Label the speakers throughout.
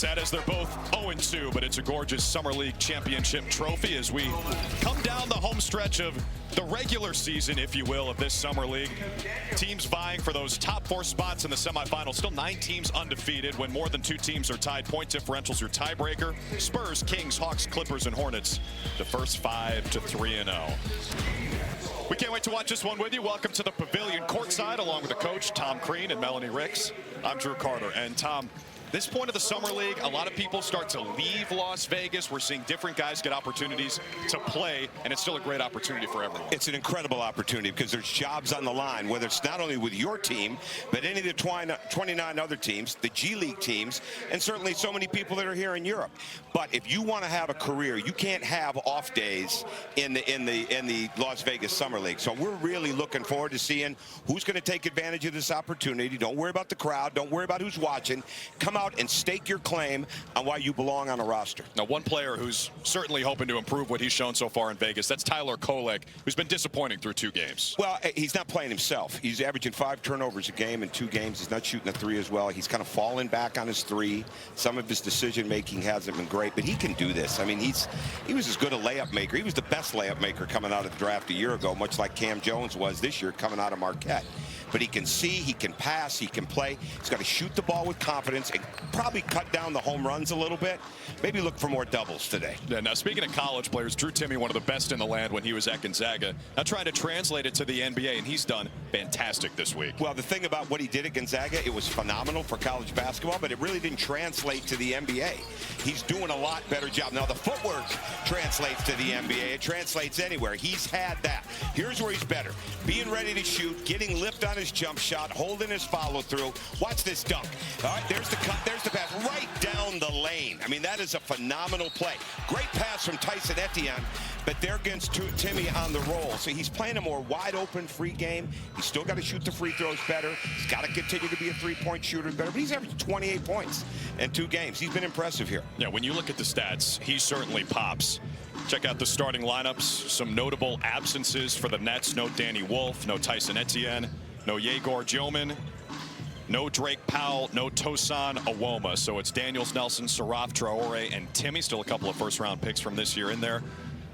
Speaker 1: Ted, as they're both 0-2, but it's a gorgeous Summer League championship trophy as we come down the home stretch of the regular season, if you will, of this Summer League. Teams vying for those top 4 spots in the semifinals. Still 9 teams undefeated. When more than 2 teams are tied, point differential's your tiebreaker. Spurs, Kings, Hawks, Clippers, and Hornets, the first 5 to 3-0. We can't wait to watch this one with you. Welcome to the Pavilion courtside, along with the coach, Tom Crean and Melanie Ricks. I'm Drew Carter. And Tom, this point of the Summer League, a lot of people start to leave Las Vegas. We're seeing different guys get opportunities to play, and it's still a great opportunity for everyone.
Speaker 2: It's an incredible opportunity because there's jobs on the line, whether it's not only with your team, but any of the 29 other teams, the G League teams, and certainly so many people that are here in Europe. But if you want to have a career, you can't have off days in the Las Vegas Summer League. So we're really looking forward to seeing who's going to take advantage of this opportunity. Don't worry about the crowd. Don't worry about who's watching. Come out and stake your claim on why you belong on a roster.
Speaker 1: Now, one player who's certainly hoping to improve what he's shown so far in Vegas, that's Tyler Kolek, who's been disappointing through 2 games.
Speaker 2: Well, he's not playing himself. He's averaging 5 turnovers a game in 2 games. He's not shooting a 3 as well. He's kind of fallen back on his 3. Some of his decision-making hasn't been great, but he can do this. I mean, he was as good a layup maker. He was the best layup maker coming out of the draft a year ago, much like Cam Jones was this year coming out of Marquette. But he can see, he can pass, he can play. He's got to shoot the ball with confidence and probably cut down the home runs a little bit. Maybe look for more doubles today.
Speaker 1: Yeah, now, speaking of college players, Drew Timme, one of the best in the land when he was at Gonzaga. Now trying to translate it to the NBA, and he's done fantastic this week.
Speaker 2: Well, the thing about what he did at Gonzaga, it was phenomenal for college basketball, but it really didn't translate to the NBA. He's doing a lot better job. Now, the footwork translates to the NBA. It translates anywhere. He's had that. Here's where he's better. Being ready to shoot, getting lift on his jump shot, holding his follow-through. Watch this dunk. All right, there's the cut, there's the pass, right down the lane. I mean, that is a phenomenal play. Great pass from Tyson Etienne, but there against Timme on the roll. So he's playing a more wide-open free game. He's still got to shoot the free throws better. He's got to continue to be a three-point shooter better, but he's averaged 28 points in 2 games. He's been impressive here.
Speaker 1: Yeah, when you look at the stats, he certainly pops. Check out the starting lineups. Some notable absences for the Nets. No Danny Wolf, no Tyson Etienne, no Yegor Joman, no Drake Powell, no Tosan Awoma. So it's Daniels, Nelson, Saraf, Traore, and Timme. Still a couple of first-round picks from this year in there.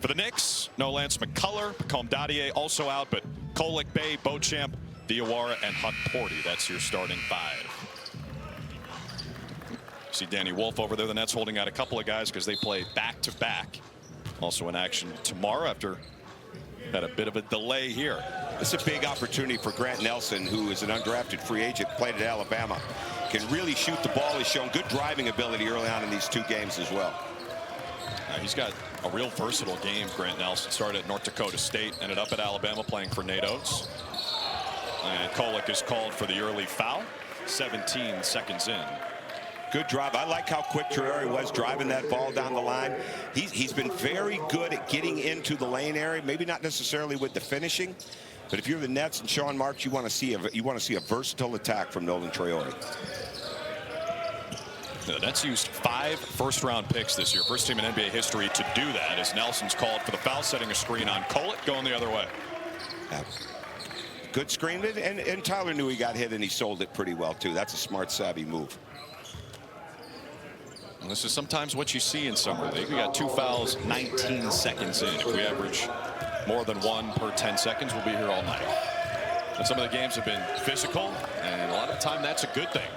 Speaker 1: For the Knicks, no Lance McCullough, Pacome Dadier also out, but Kolek, Bay, Beauchamp, Diawara, and Huck Porty. That's your starting 5. See Danny Wolf over there. The Nets holding out a couple of guys because they play back-to-back. Also in action tomorrow after had a bit of a delay here.
Speaker 2: It's a big opportunity for Grant Nelson, who is an undrafted free agent, played at Alabama. Can really shoot the ball. He's shown good driving ability early on in these 2 games as well.
Speaker 1: He's got a real versatile game, Grant Nelson. Started at North Dakota State, ended up at Alabama playing for Nate Oates. And Kolek is called for the early foul. 17 seconds in.
Speaker 2: Good drive. I like how quick Traore was driving that ball down the line. He's been very good at getting into the lane area. Maybe not necessarily with the finishing, but if you're the Nets and Sean Marks, you want to see a versatile attack from Nolan Traore.
Speaker 1: The Nets used 5 first-round picks this year. First team in NBA history to do that, as Nelson's called for the foul, setting a screen on Kolek, going the other way.
Speaker 2: Good screen, and Tyler knew he got hit, and he sold it pretty well too. That's a smart, savvy move.
Speaker 1: And this is sometimes what you see in Summer League. We got 2 fouls, 19 seconds in. If we average more than 1 per 10 seconds, we'll be here all night. And some of the games have been physical, and a lot of the time that's a good thing.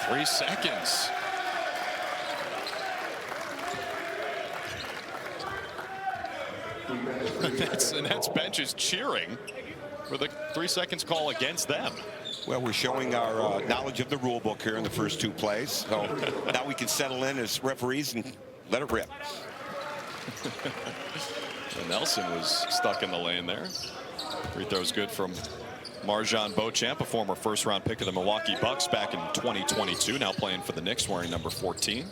Speaker 1: 3 seconds. The Nets bench is cheering for the 3 seconds call against them.
Speaker 2: Well, we're showing our knowledge of the rule book here in the first 2 plays. So now we can settle in as referees and let it rip.
Speaker 1: Nelson was stuck in the lane there. Free throw's good from Marjan Beauchamp, a former first-round pick of the Milwaukee Bucks back in 2022, now playing for the Knicks, wearing number 14.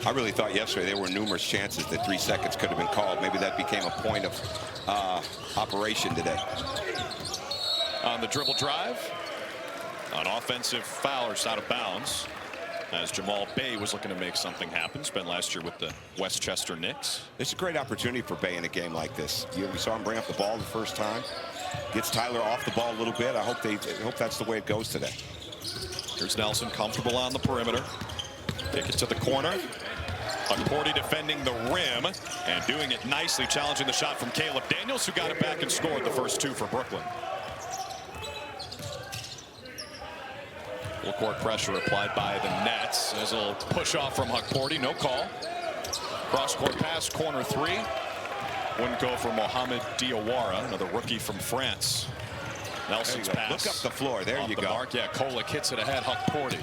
Speaker 2: I really thought yesterday there were numerous chances that 3 seconds could have been called. Maybe that became a point of operation today.
Speaker 1: On the dribble drive, an offensive foul, or it's out of bounds, as Jamal Bay was looking to make something happen. Spent last year with the Westchester Knicks.
Speaker 2: It's a great opportunity for Bay in a game like this. We saw him bring up the ball the first time. Gets Tyler off the ball a little bit. I hope that's the way it goes today.
Speaker 1: Here's Nelson, comfortable on the perimeter. Take it to the corner. Hukporti defending the rim and doing it nicely, challenging the shot from Caleb Daniels, who got it back and scored the first two for Brooklyn. Full court pressure applied by the Nets. There's a little push off from Hukporti, no call. Cross court pass, corner three. Wouldn't go for Mohamed Diawara, another rookie from France. Nelson's pass.
Speaker 2: Look up the floor. There you go.
Speaker 1: Mark. Yeah, Kolek hits it ahead. Hukporti.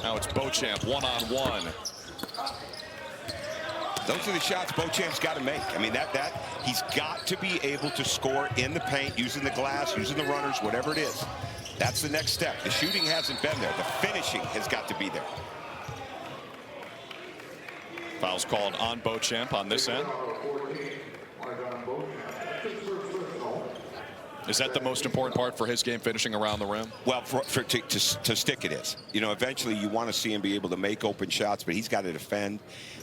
Speaker 1: Now it's Beauchamp one-on-one.
Speaker 2: Those are the shots Beauchamp's got to make. I mean, he's got to be able to score in the paint, using the glass, using the runners, whatever it is. That's the next step. The shooting hasn't been there. The finishing has got to be there.
Speaker 1: Foul's called on Beauchamp on this end. Is that the most important part for his game, finishing around the rim?
Speaker 2: Well, to stick it is. You know, eventually you want to see him be able to make open shots, but he's got to defend.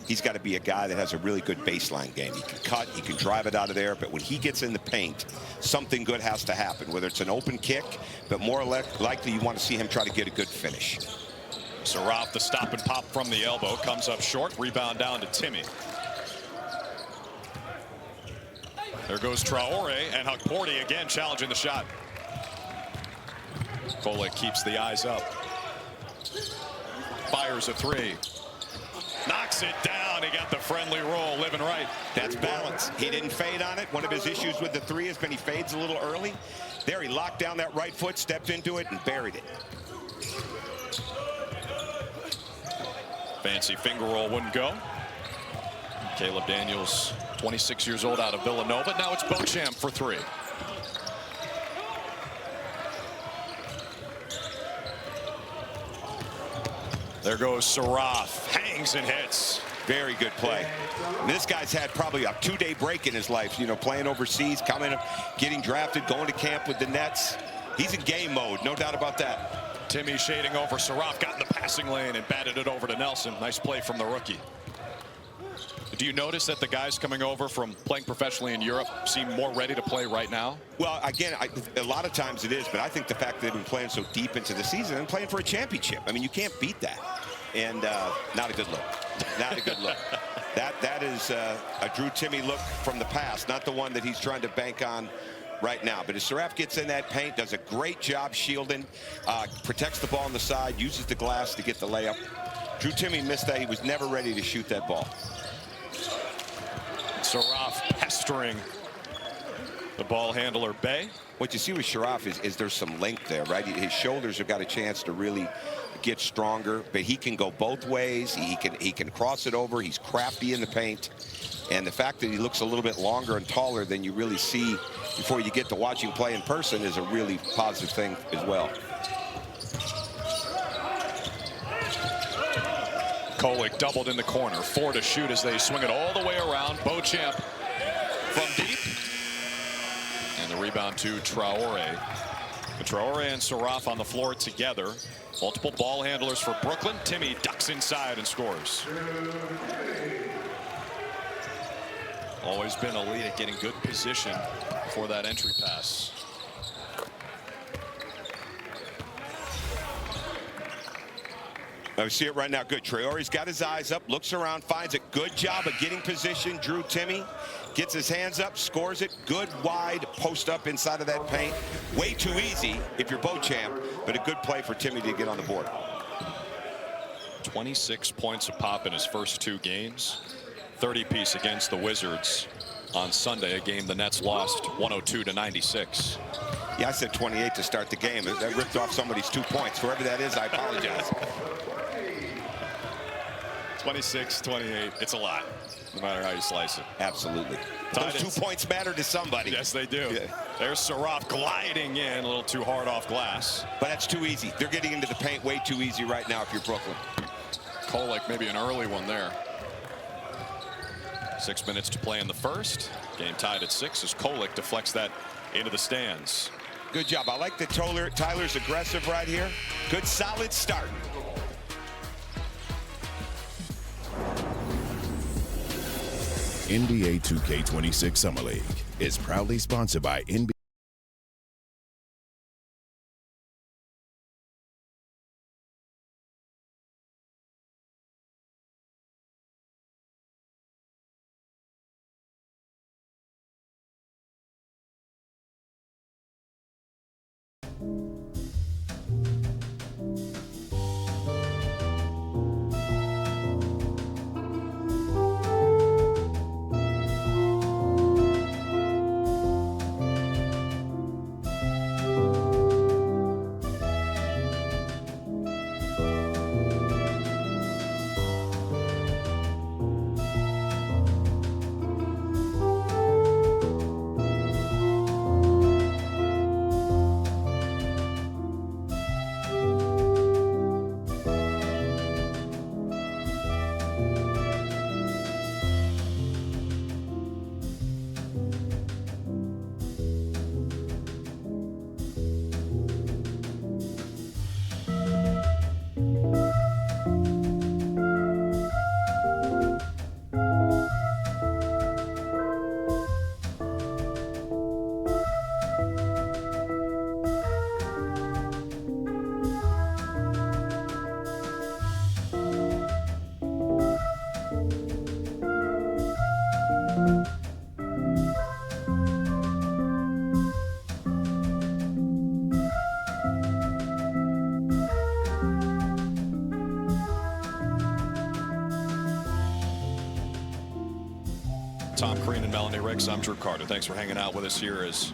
Speaker 2: He's got to be a guy that has a really good baseline game. He can cut, he can drive it out of there, but when he gets in the paint, something good has to happen, whether it's an open kick, but more likely you want to see him try to get a good finish.
Speaker 1: Saraf, the stop and pop from the elbow, comes up short, rebound down to Timmy. There goes Traore, and Hukporti again challenging the shot. Kolek keeps the eyes up. Fires a three. Knocks it down. He got the friendly roll, living right.
Speaker 2: That's balance. He didn't fade on it. One of his issues with the three has been he fades a little early. There, he locked down that right foot, stepped into it, and buried it.
Speaker 1: Fancy finger roll wouldn't go. Caleb Daniels, 26 years old, out of Villanova. Now it's Beauchamp for three. There goes Saraf. Hangs and hits.
Speaker 2: Very good play. And this guy's had probably a two-day break in his life, you know, playing overseas, coming up, getting drafted, going to camp with the Nets. He's in game mode, no doubt about that.
Speaker 1: Timmy shading over. Saraf got in the passing lane and batted it over to Nelson. Nice play from the rookie. Do you notice that the guys coming over from playing professionally in Europe seem more ready to play right now?
Speaker 2: Well, again, a lot of times it is, but I think the fact that they've been playing so deep into the season and playing for a championship, I mean, you can't beat that. And not a good look. Not a good look. That is a Drew Timmy look from the past, not the one that he's trying to bank on right now. But as Saraf gets in that paint, does a great job shielding, protects the ball on the side, uses the glass to get the layup. Drew Timmy missed that. He was never ready to shoot that ball.
Speaker 1: Saraf pestering the ball handler, Bay.
Speaker 2: What you see with Saraf is there's some length there, right? His shoulders have got a chance to really get stronger, but he can go both ways. He can cross it over. He's crafty in the paint. And the fact that he looks a little bit longer and taller than you really see before you get to watch him play in person is a really positive thing as well.
Speaker 1: Kolek doubled in the corner. 4 to shoot as they swing it all the way around. Beauchamp from deep. And the rebound to Traore. Traore and Saraf on the floor together. Multiple ball handlers for Brooklyn. Timmy ducks inside and scores. Always been elite at getting good position for that entry pass.
Speaker 2: We see it right now. Good. Traore's got his eyes up, looks around, finds a good job of getting position. Drew Timmy gets his hands up, scores it. Good wide post up inside of that paint. Way too easy if you're Beauchamp, but a good play for Timmy to get on the board.
Speaker 1: 26 points a pop in his first 2 games. 30-piece against the Wizards on Sunday, a game the Nets lost 102-96.
Speaker 2: Yeah, I said 28 to start the game. That ripped off somebody's 2 points. Whoever that is, I apologize.
Speaker 1: 26-28, it's a lot, no matter how you slice it.
Speaker 2: Absolutely. Those 2 points matter to somebody.
Speaker 1: Yes, they do.
Speaker 2: Yeah.
Speaker 1: There's Saraf gliding in, a little too hard off glass.
Speaker 2: But that's too easy. They're getting into the paint way too easy right now if you're Brooklyn.
Speaker 1: Kolek, maybe an early one there. 6 minutes to play in the first. Game tied at 6 as Kolek deflects that into the stands.
Speaker 2: Good job. I like that Tyler's aggressive right here. Good, solid start.
Speaker 3: NBA 2K26 Summer League is proudly sponsored by NBA.
Speaker 1: Tom Crean and Melanie Ricks. I'm Drew Carter. Thanks for hanging out with us here as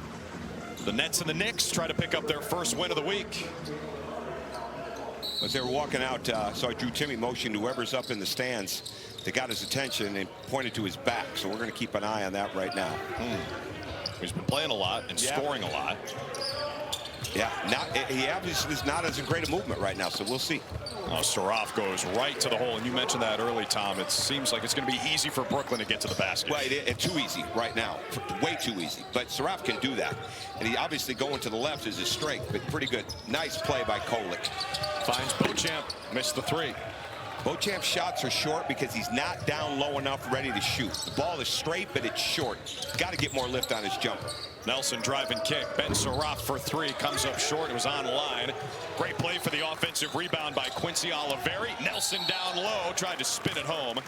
Speaker 1: the Nets and the Knicks try to pick up their first win of the week.
Speaker 2: As they were walking out, saw Drew Timme motion to whoever's up in the stands. They got his attention and pointed to his back. So we're going to keep an eye on that right now.
Speaker 1: He's been playing a lot and scoring a lot.
Speaker 2: Yeah, he obviously is not as great a movement right now, so we'll see.
Speaker 1: Oh, Saraf goes right to the hole, and you mentioned that early, Tom. It seems like it's going to be easy for Brooklyn to get to the basket.
Speaker 2: Well, it's too easy right now, way too easy. But Saraf can do that, and he obviously going to the left is his strength, but pretty good. Nice play by Kolek.
Speaker 1: Finds Beauchamp, missed the three.
Speaker 2: Beauchamp's shots are short because he's not down low enough ready to shoot. The ball is straight, but it's short. Got to get more lift on his jumper.
Speaker 1: Nelson driving kick. Ben Saraf for three. Comes up short. It was on line. Great play for the offensive rebound by Quincy Oliveri. Nelson down low. Tried to spin it home.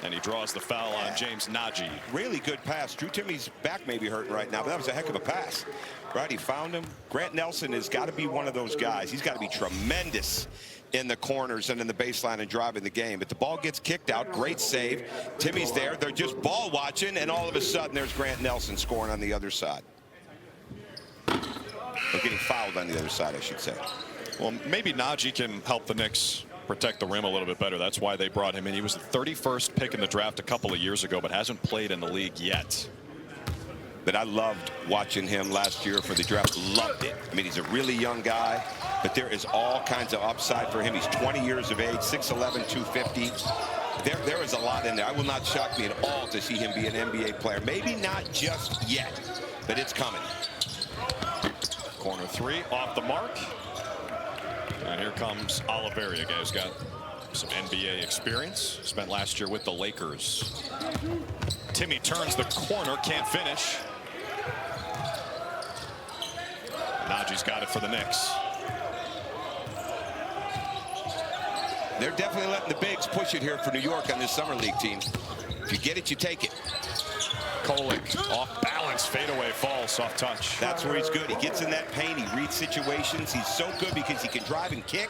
Speaker 1: And he draws the foul on James Nagy.
Speaker 2: Really good pass. Drew Timme's back may be hurting right now, but that was a heck of a pass. Right, he found him. Grant Nelson has got to be one of those guys. He's got to be tremendous in the corners and in the baseline and driving the game. But the ball gets kicked out. Great save. Timmy's there. They're just ball watching, and all of a sudden there's Grant Nelson scoring on the other side. They're getting fouled on the other side, I should say.
Speaker 1: Well, maybe Nagy can help the Knicks protect the rim a little bit better. That's why they brought him in. He was the 31st pick in the draft a couple of years ago, but hasn't played in the league yet.
Speaker 2: But I loved watching him last year for the draft. Loved it. I mean, he's a really young guy, but there is all kinds of upside for him. He's 20 years of age, 6'11", 250. There is a lot in there. I will not shock me at all to see him be an NBA player. Maybe not just yet, but it's coming.
Speaker 1: Corner three off the mark. And here comes Oliveri, a guy who's got some NBA experience. Spent last year with the Lakers. Timmy turns the corner, can't finish. Najee's got it for the Knicks.
Speaker 2: They're definitely letting the bigs push it here for New York on this summer league team. If you get it, you take it.
Speaker 1: Kolek off balance, fadeaway fall, soft touch.
Speaker 2: That's where he's good. He gets in that paint. He reads situations. He's so good because he can drive and kick,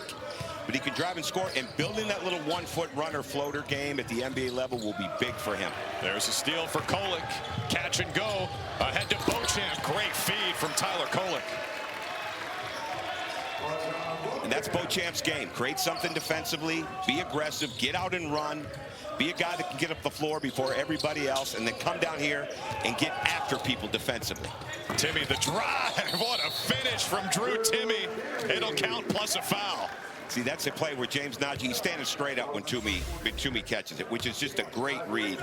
Speaker 2: but he can drive and score. And building that little 1-foot runner floater game at the NBA level will be big for him.
Speaker 1: There's a steal for Kolek. Catch and go. Ahead to Beauchamp. Great feed from Tyler Kolek.
Speaker 2: And that's Beauchamp's game. Create something defensively, be aggressive, get out and run, be a guy that can get up the floor before everybody else, and then come down here and get after people defensively.
Speaker 1: Timmy the drive. What a finish from Drew Timme. It'll count plus a foul.
Speaker 2: See, that's a play where James Nagy, he's standing straight up when Timme catches it, which is just a great read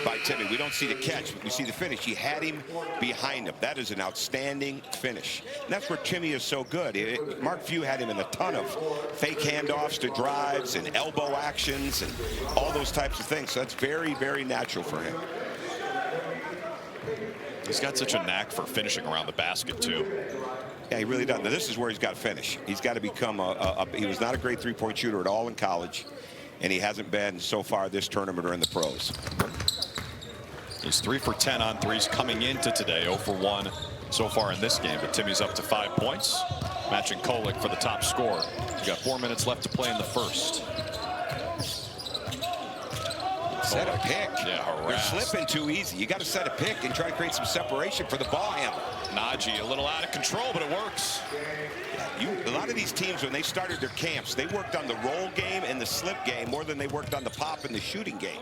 Speaker 2: by Timme. We don't see the catch, but we see the finish. He had him behind him. That is an outstanding finish. And that's where Timme is so good. Mark Few had him in a ton of fake handoffs to drives and elbow actions and all those types of things. So that's very, very natural for him.
Speaker 1: He's got such a knack for finishing around the basket, too.
Speaker 2: Yeah, he really does. Now, this is where he's got to finish. He's got to become he was not a great three-point shooter at all in college, and he hasn't been so far this tournament or in the pros.
Speaker 1: He's 3 for 10 on threes coming into today, 0 for 1 so far in this game, but Timmy's up to 5 points. matching Kolek for the top score. You got 4 minutes left to play in the first.
Speaker 2: Set a pick.
Speaker 1: Yeah,
Speaker 2: they're
Speaker 1: harassed.
Speaker 2: slipping too easy. You got to set a pick and try to create some separation for the ball handler.
Speaker 1: Najee a little out of control, but it works.
Speaker 2: A lot of these teams, when they started their camps, they worked on the roll game and the slip game more than they worked on the pop and the shooting game.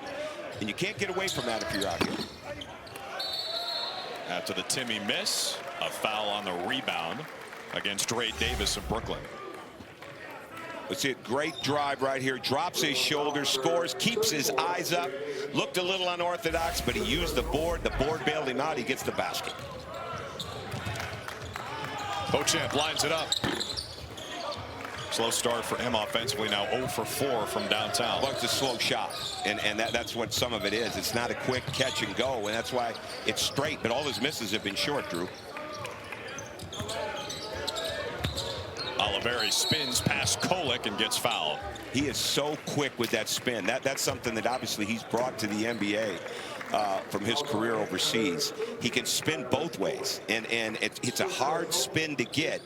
Speaker 2: And you can't get away from that if you're out here.
Speaker 1: After the Timmy miss, a foul on the rebound against Ray Davis of Brooklyn.
Speaker 2: Let's see it. Great drive right here. Drops his shoulders, scores, keeps his eyes up. Looked a little unorthodox, but he used the board. The board bailed him out. He gets the basket.
Speaker 1: Beauchamp lines it up. Slow start for him offensively. Now 0 for 4 from downtown.
Speaker 2: Well, it's a slow shot, and that's what some of it is. It's not a quick catch and go, and that's why it's straight. But all his misses have been short, Drew.
Speaker 1: Oliveri spins past Kolek and gets fouled.
Speaker 2: He is so quick with that spin. That's something that obviously he's brought to the NBA from his career overseas. He can spin both ways, and it's a hard spin to get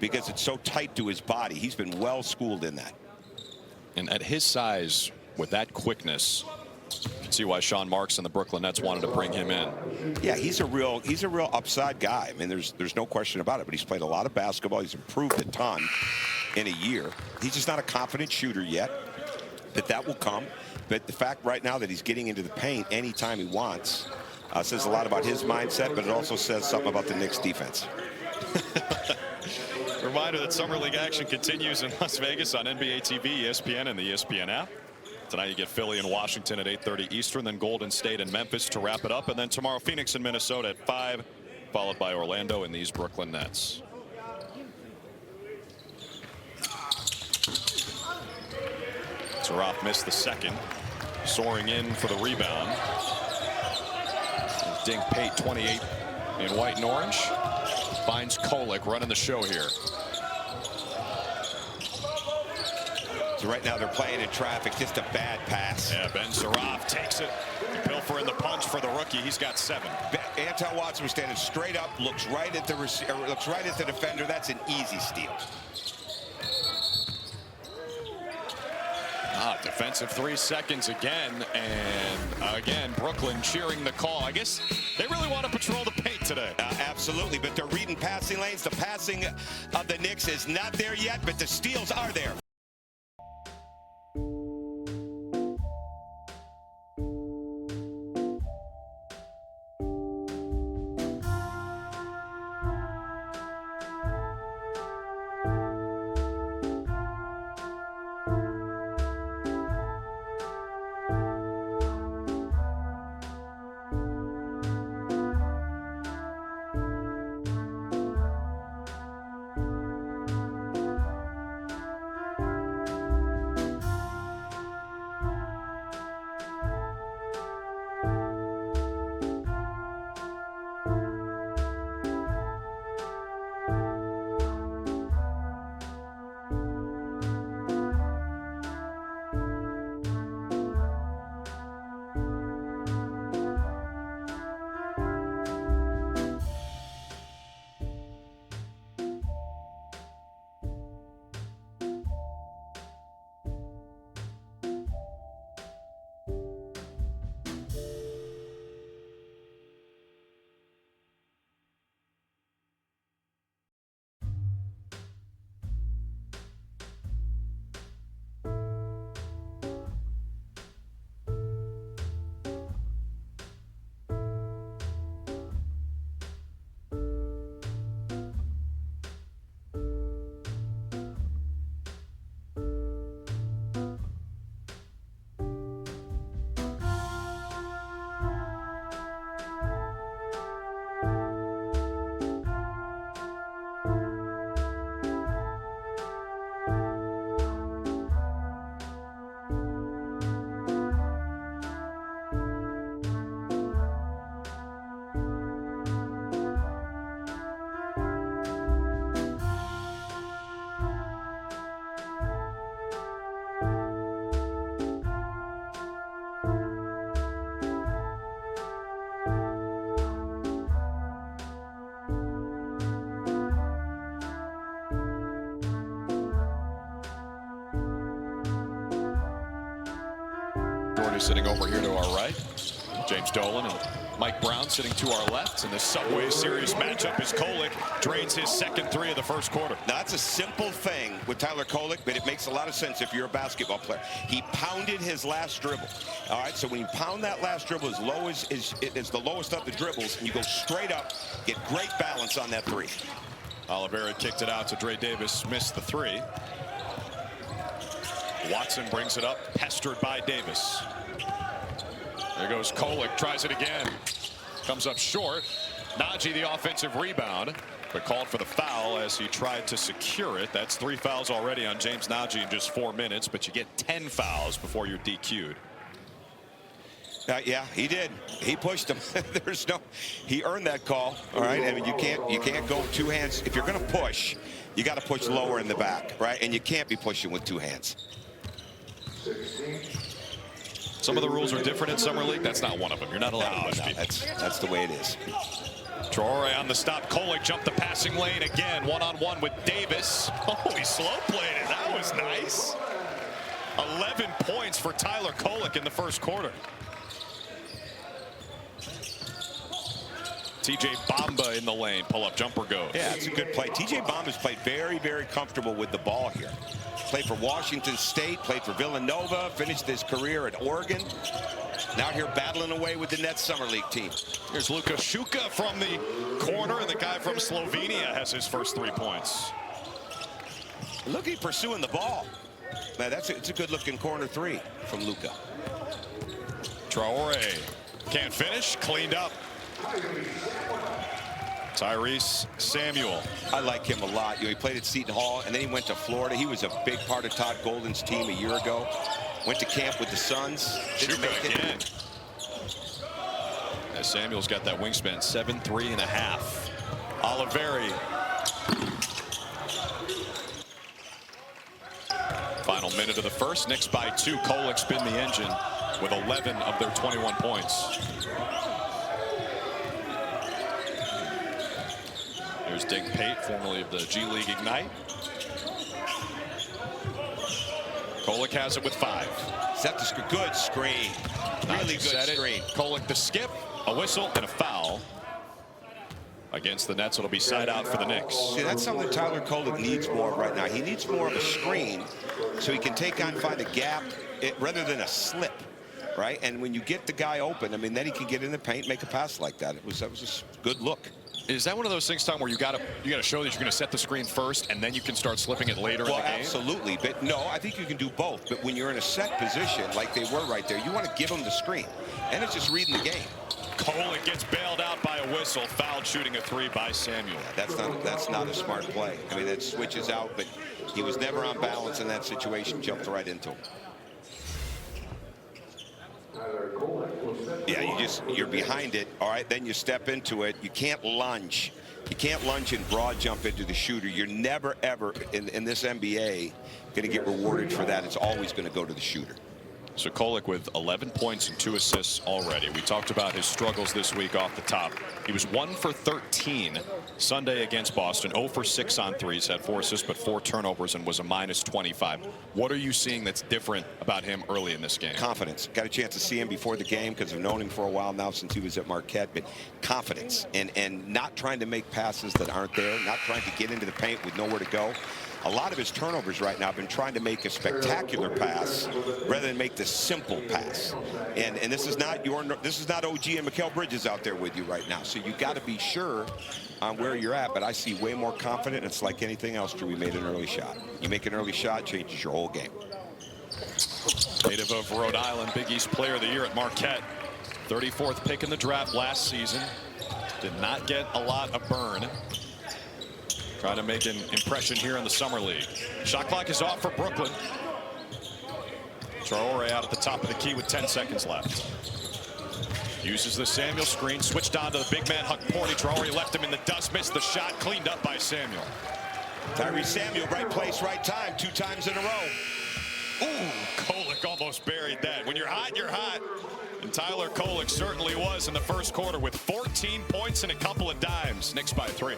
Speaker 2: because it's so tight to his body. He's been well schooled in that.
Speaker 1: And at his size, with that quickness, you can see why Sean Marks and the Brooklyn Nets wanted to bring him in.
Speaker 2: Yeah, he's a real upside guy. I mean, there's no question about it. But he's played a lot of basketball. He's improved a ton in a year. He's just not a confident shooter yet. That will come. But the fact right now that he's getting into the paint anytime he wants says a lot about his mindset, but it also says something about the Knicks defense.
Speaker 1: Reminder that Summer League action continues in Las Vegas on NBA TV, ESPN, and the ESPN app. Tonight you get Philly and Washington at 8:30 Eastern, then Golden State and Memphis to wrap it up, and then tomorrow Phoenix and Minnesota at 5, followed by Orlando and these Brooklyn Nets. Zaraf missed the second, soaring in for the rebound. Dink Pate, 28 in white and orange, finds Kolek running the show here.
Speaker 2: So right now they're playing in traffic, just a bad pass.
Speaker 1: Yeah, Ben Zaraf takes it. Pilfer in the punch for the rookie. He's got 7.
Speaker 2: Anton Watson was standing straight up, looks right at the defender. That's an easy steal.
Speaker 1: Defensive 3 seconds again, and again Brooklyn cheering the call. I guess they really want to patrol the paint today.
Speaker 2: Absolutely, but they're reading passing lanes. The passing of the Knicks is not there yet, but the steals are there.
Speaker 1: sitting over here to our right. James Dolan and Mike Brown sitting to our left. In the Subway Series matchup as Kolek drains his second three of the first quarter.
Speaker 2: Now, that's a simple thing with Tyler Kolek, but it makes a lot of sense if you're a basketball player. He pounded his last dribble. All right, so when you pound that last dribble as low as is the lowest of the dribbles, and you go straight up, get great balance on that three.
Speaker 1: Oliveira kicked it out to Dre Davis, missed the three. Watson brings it up, pestered by Davis. There goes Kolek, tries it again. Comes up short. Najee the offensive rebound, but called for the foul as he tried to secure it. That's 3 fouls already on James Najee in just 4 minutes, but you get 10 fouls before you're DQ'd.
Speaker 2: Yeah, he did. He pushed him. He earned that call. All right. I mean, you can't go two hands. If you're going to push, you got to push lower in the back, right? And you can't be pushing with two hands.
Speaker 1: Some of the rules are different in Summer League. That's not one of them. You're not allowed to push people.
Speaker 2: That's the way it is.
Speaker 1: Traore on the stop. Kolek jumped the passing lane again. One-on-one with Davis. Oh, he slow played it. That was nice. 11 points for Tyler Kolek in the first quarter. TJ Bamba in the lane. Pull-up jumper goes.
Speaker 2: Yeah, it's a good play. TJ Bamba's played very, very comfortable with the ball here. Played for Washington State, played for Villanova, finished his career at Oregon. Now here battling away with the Nets Summer League team.
Speaker 1: Here's Luka Shuka from the corner, and the guy from Slovenia has his first 3 points.
Speaker 2: Look, he's pursuing the ball. Man, it's a good-looking corner three from Luka.
Speaker 1: Traore can't finish, cleaned up. Tyrese Samuel.
Speaker 2: I like him a lot. He played at Seton Hall, and then he went to Florida. He was a big part of Todd Golden's team a year ago. Went to camp with the Suns. Didn't make it.
Speaker 1: Again. As Samuel's got that wingspan, 7'3½". Oliveira. Final minute of the first. Knicks by 2. Kolek spin the engine with 11 of their 21 points. Here's Dig Pate, formerly of the G League Ignite. Kolek has it with 5.
Speaker 2: Set the good screen. Really good screen.
Speaker 1: Kolek the skip, a whistle, and a foul. Against the Nets, it'll be side out for the Knicks.
Speaker 2: See, that's something Tyler Kolek needs more of right now. He needs more of a screen so he can find a gap rather than a slip, right? And when you get the guy open, I mean, then he can get in the paint, make a pass like that. That was a good look.
Speaker 1: Is that one of those things, Tom, where you got to show that you're going to set the screen first and then you can start slipping it later in the game?
Speaker 2: Absolutely. But no, I think you can do both. But when you're in a set position like they were right there, you want to give them the screen. And it's just reading the game.
Speaker 1: Kolek gets bailed out by a whistle. Fouled shooting a 3 by Samuel.
Speaker 2: Yeah, that's not a smart play. I mean, that switches out, but he was never on balance in that situation. Jumped right into him. Yeah, you're behind it. All right, then you step into it. You can't lunge. You can't lunge and broad jump into the shooter. You're never, ever in this NBA going to get rewarded for that. It's always going to go to the shooter.
Speaker 1: So Kolek with 11 points and 2 assists already. We talked about his struggles this week off the top. He was 1 for 13 Sunday against Boston, 0 for 6 on threes, had 4 assists but 4 turnovers and was a -25. What are you seeing that's different about him early in this game?
Speaker 2: Confidence. Got a chance to see him before the game because I've known him for a while now since he was at Marquette. But confidence and not trying to make passes that aren't there, not trying to get into the paint with nowhere to go. A lot of his turnovers right now have been trying to make a spectacular pass rather than make the simple pass. And this is not OG and Mikal Bridges out there with you right now. So you got to be sure on where you're at. But I see way more confident. It's like anything else, Drew. We made an early shot. You make an early shot, changes your whole game.
Speaker 1: Native of Rhode Island, Big East Player of the Year at Marquette. 34th pick in the draft last season. Did not get a lot of burn. Trying to make an impression here in the Summer League. Shot clock is off for Brooklyn. Traore out at the top of the key with 10 seconds left. Uses the Samuel screen, switched on to the big man, Huck Porty. Traore left him in the dust, missed the shot, cleaned up by Samuel.
Speaker 2: Tyrese Samuel, right place, right time, 2 times in a row.
Speaker 1: Ooh, Kolek almost buried that. When you're hot, you're hot. And Tyler Kolek certainly was in the first quarter with 14 points and a couple of dimes. Knicks by 3.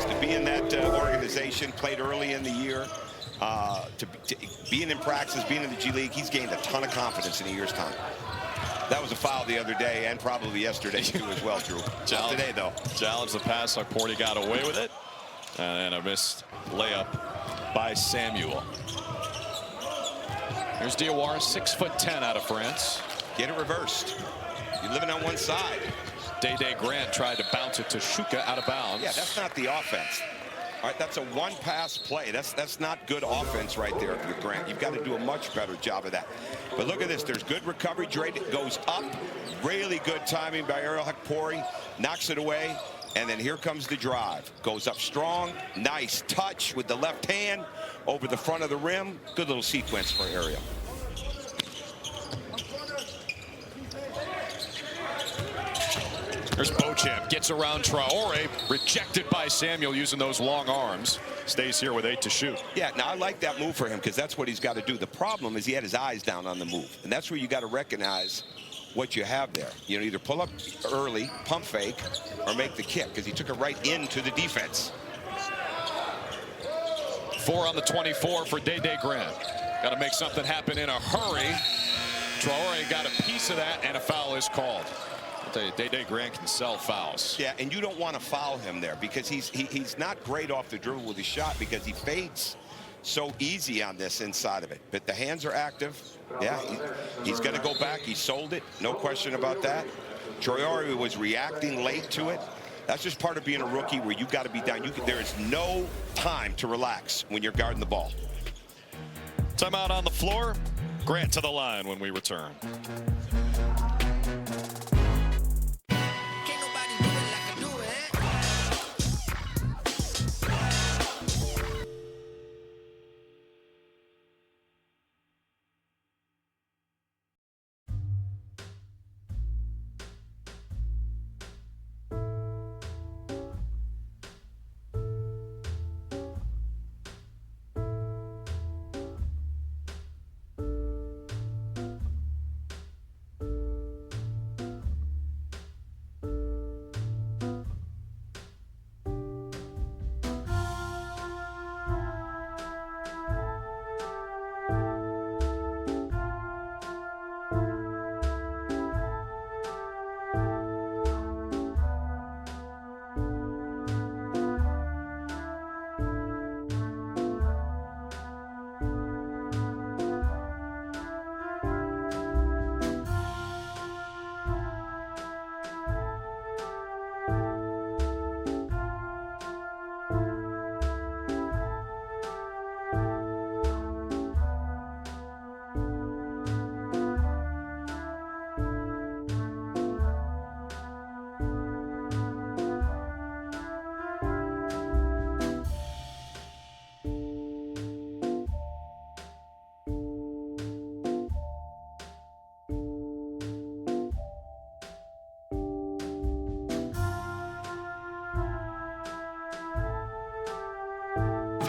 Speaker 2: is to be in that organization, played early in the year, to being in practice, being in the G League. He's gained a ton of confidence in a year's time. That was a foul the other day and probably yesterday too as well, Drew. Not today though.
Speaker 1: Challenge the pass. Porty got away with it, and a missed layup by Samuel. Here's Diawara, 6'10" out of France.
Speaker 2: Get it reversed. You're living on one side.
Speaker 1: Day Grant tried to bounce it to Shuka out of bounds.
Speaker 2: Yeah, that's not the offense. All right, that's a one-pass play. That's not good offense right there with Grant. You've got to do a much better job of that. But look at this. There's good recovery. Drake goes up. Really good timing by Ariel Hakpori. Knocks it away. And then here comes the drive. Goes up strong. Nice touch with the left hand over the front of the rim. Good little sequence for Ariel.
Speaker 1: There's Beauchamp, gets around Traore, rejected by Samuel using those long arms. Stays here with 8 to shoot.
Speaker 2: Yeah, now I like that move for him because that's what he's got to do. The problem is he had his eyes down on the move, and that's where you got to recognize what you have there. You know, either pull up early, pump fake, or make the kick because he took it right into the defense.
Speaker 1: 4 on the 24 for Day Grant. Got to make something happen in a hurry. Traore got a piece of that, and a foul is called. Day Grant can sell fouls.
Speaker 2: Yeah, and you don't want to foul him there because he's not great off the dribble with his shot because he fades so easy on this inside of it. But the hands are active. Yeah, he's going to go back. He sold it. No question about that. Traore was reacting late to it. That's just part of being a rookie where you've got to be down. There is no time to relax when you're guarding the ball.
Speaker 1: Timeout on the floor. Grant to the line when we return.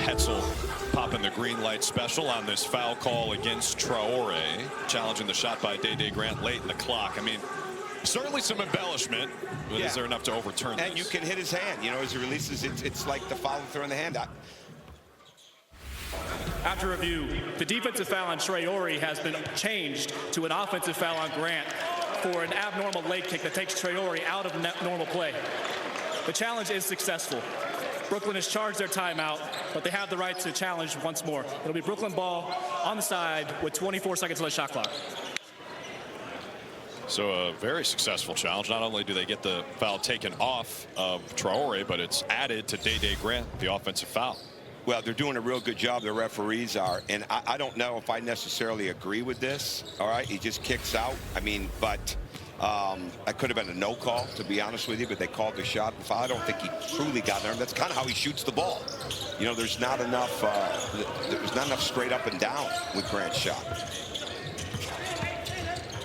Speaker 1: Hetzel popping the green light special on this foul call against Traore, challenging the shot by Day Grant late in the clock. I mean, certainly some embellishment, but is there enough to overturn this?
Speaker 2: And you can hit his hand, you know, as he releases it. It's like the foul throwing the hand out.
Speaker 4: After review, the defensive foul on Traore has been changed to an offensive foul on Grant for an abnormal leg kick that takes Traore out of normal play. The challenge is successful. Brooklyn has charged their timeout, but they have the right to challenge once more. It'll be Brooklyn ball on the side with 24 seconds on the shot clock.
Speaker 1: So a very successful challenge. Not only do they get the foul taken off of Traore, but it's added to Day Grant, the offensive foul.
Speaker 2: Well, they're doing a real good job, the referees are, and I don't know if I necessarily agree with this. All right, he just kicks out. I mean, but that could have been a no call, to be honest with you, but they called the shot. I don't think he truly got there. That's kind of how he shoots the ball. You know, there's not enough straight up and down with Grant's shot.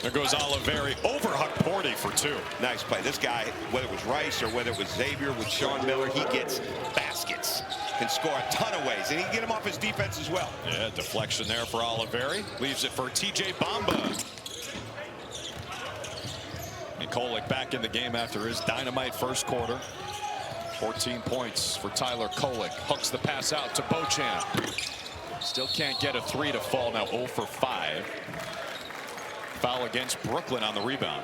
Speaker 1: There goes Oliveri over Hakporty for 2.
Speaker 2: Nice play. This guy, whether it was Rice or whether it was Xavier with Sean Miller, he gets baskets. Can score a ton of ways, and he can get him off his defense as well.
Speaker 1: Yeah, deflection there for Oliveri. Leaves it for TJ Bamba. And Kolek back in the game after his dynamite first quarter. 14 points for Tyler Kolek. Hooks the pass out to Beauchamp. Still can't get a three to fall. Now 0 for 5. Foul against Brooklyn on the rebound.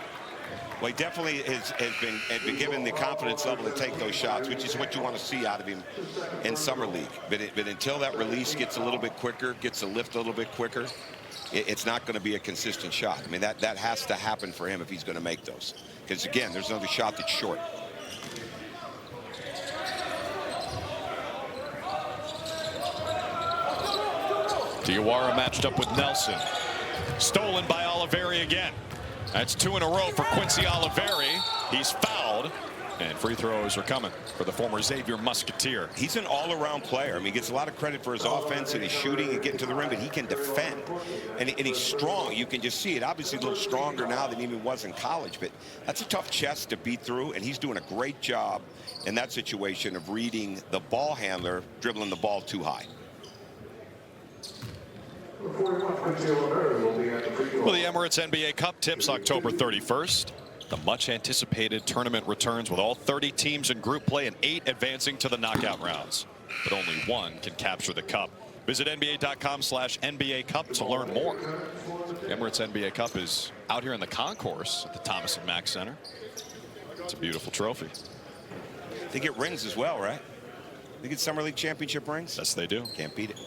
Speaker 2: Well, he definitely has been given the confidence level to take those shots, which is what you want to see out of him in Summer League. But until that release gets a little bit quicker, gets a lift a little bit quicker, it's not going to be a consistent shot. I mean, that has to happen for him if he's going to make those. Because, again, there's another shot that's short.
Speaker 1: Diawara matched up with Nelson. Stolen by Oliveri again. That's 2 in a row for Quincy Oliveri. He's fouled. And free throws are coming for the former Xavier Musketeer.
Speaker 2: He's an all-around player. I mean, he gets a lot of credit for his offense and his shooting and getting to the rim, but he can defend. And he's strong. You can just see it. Obviously a little stronger now than he even was in college, but that's a tough chest to beat through, and he's doing a great job in that situation of reading the ball handler, dribbling the ball too high.
Speaker 1: Well, the Emirates NBA Cup tips October 31st. The much-anticipated tournament returns with all 30 teams in group play and 8 advancing to the knockout rounds. But only 1 can capture the cup. Visit NBA.com/NBA Cup to learn more. The Emirates NBA Cup is out here in the concourse at the Thomas & Mack Center. It's a beautiful trophy.
Speaker 2: They get rings as well, right? They get Summer League championship rings?
Speaker 1: Yes, they do.
Speaker 2: Can't beat it.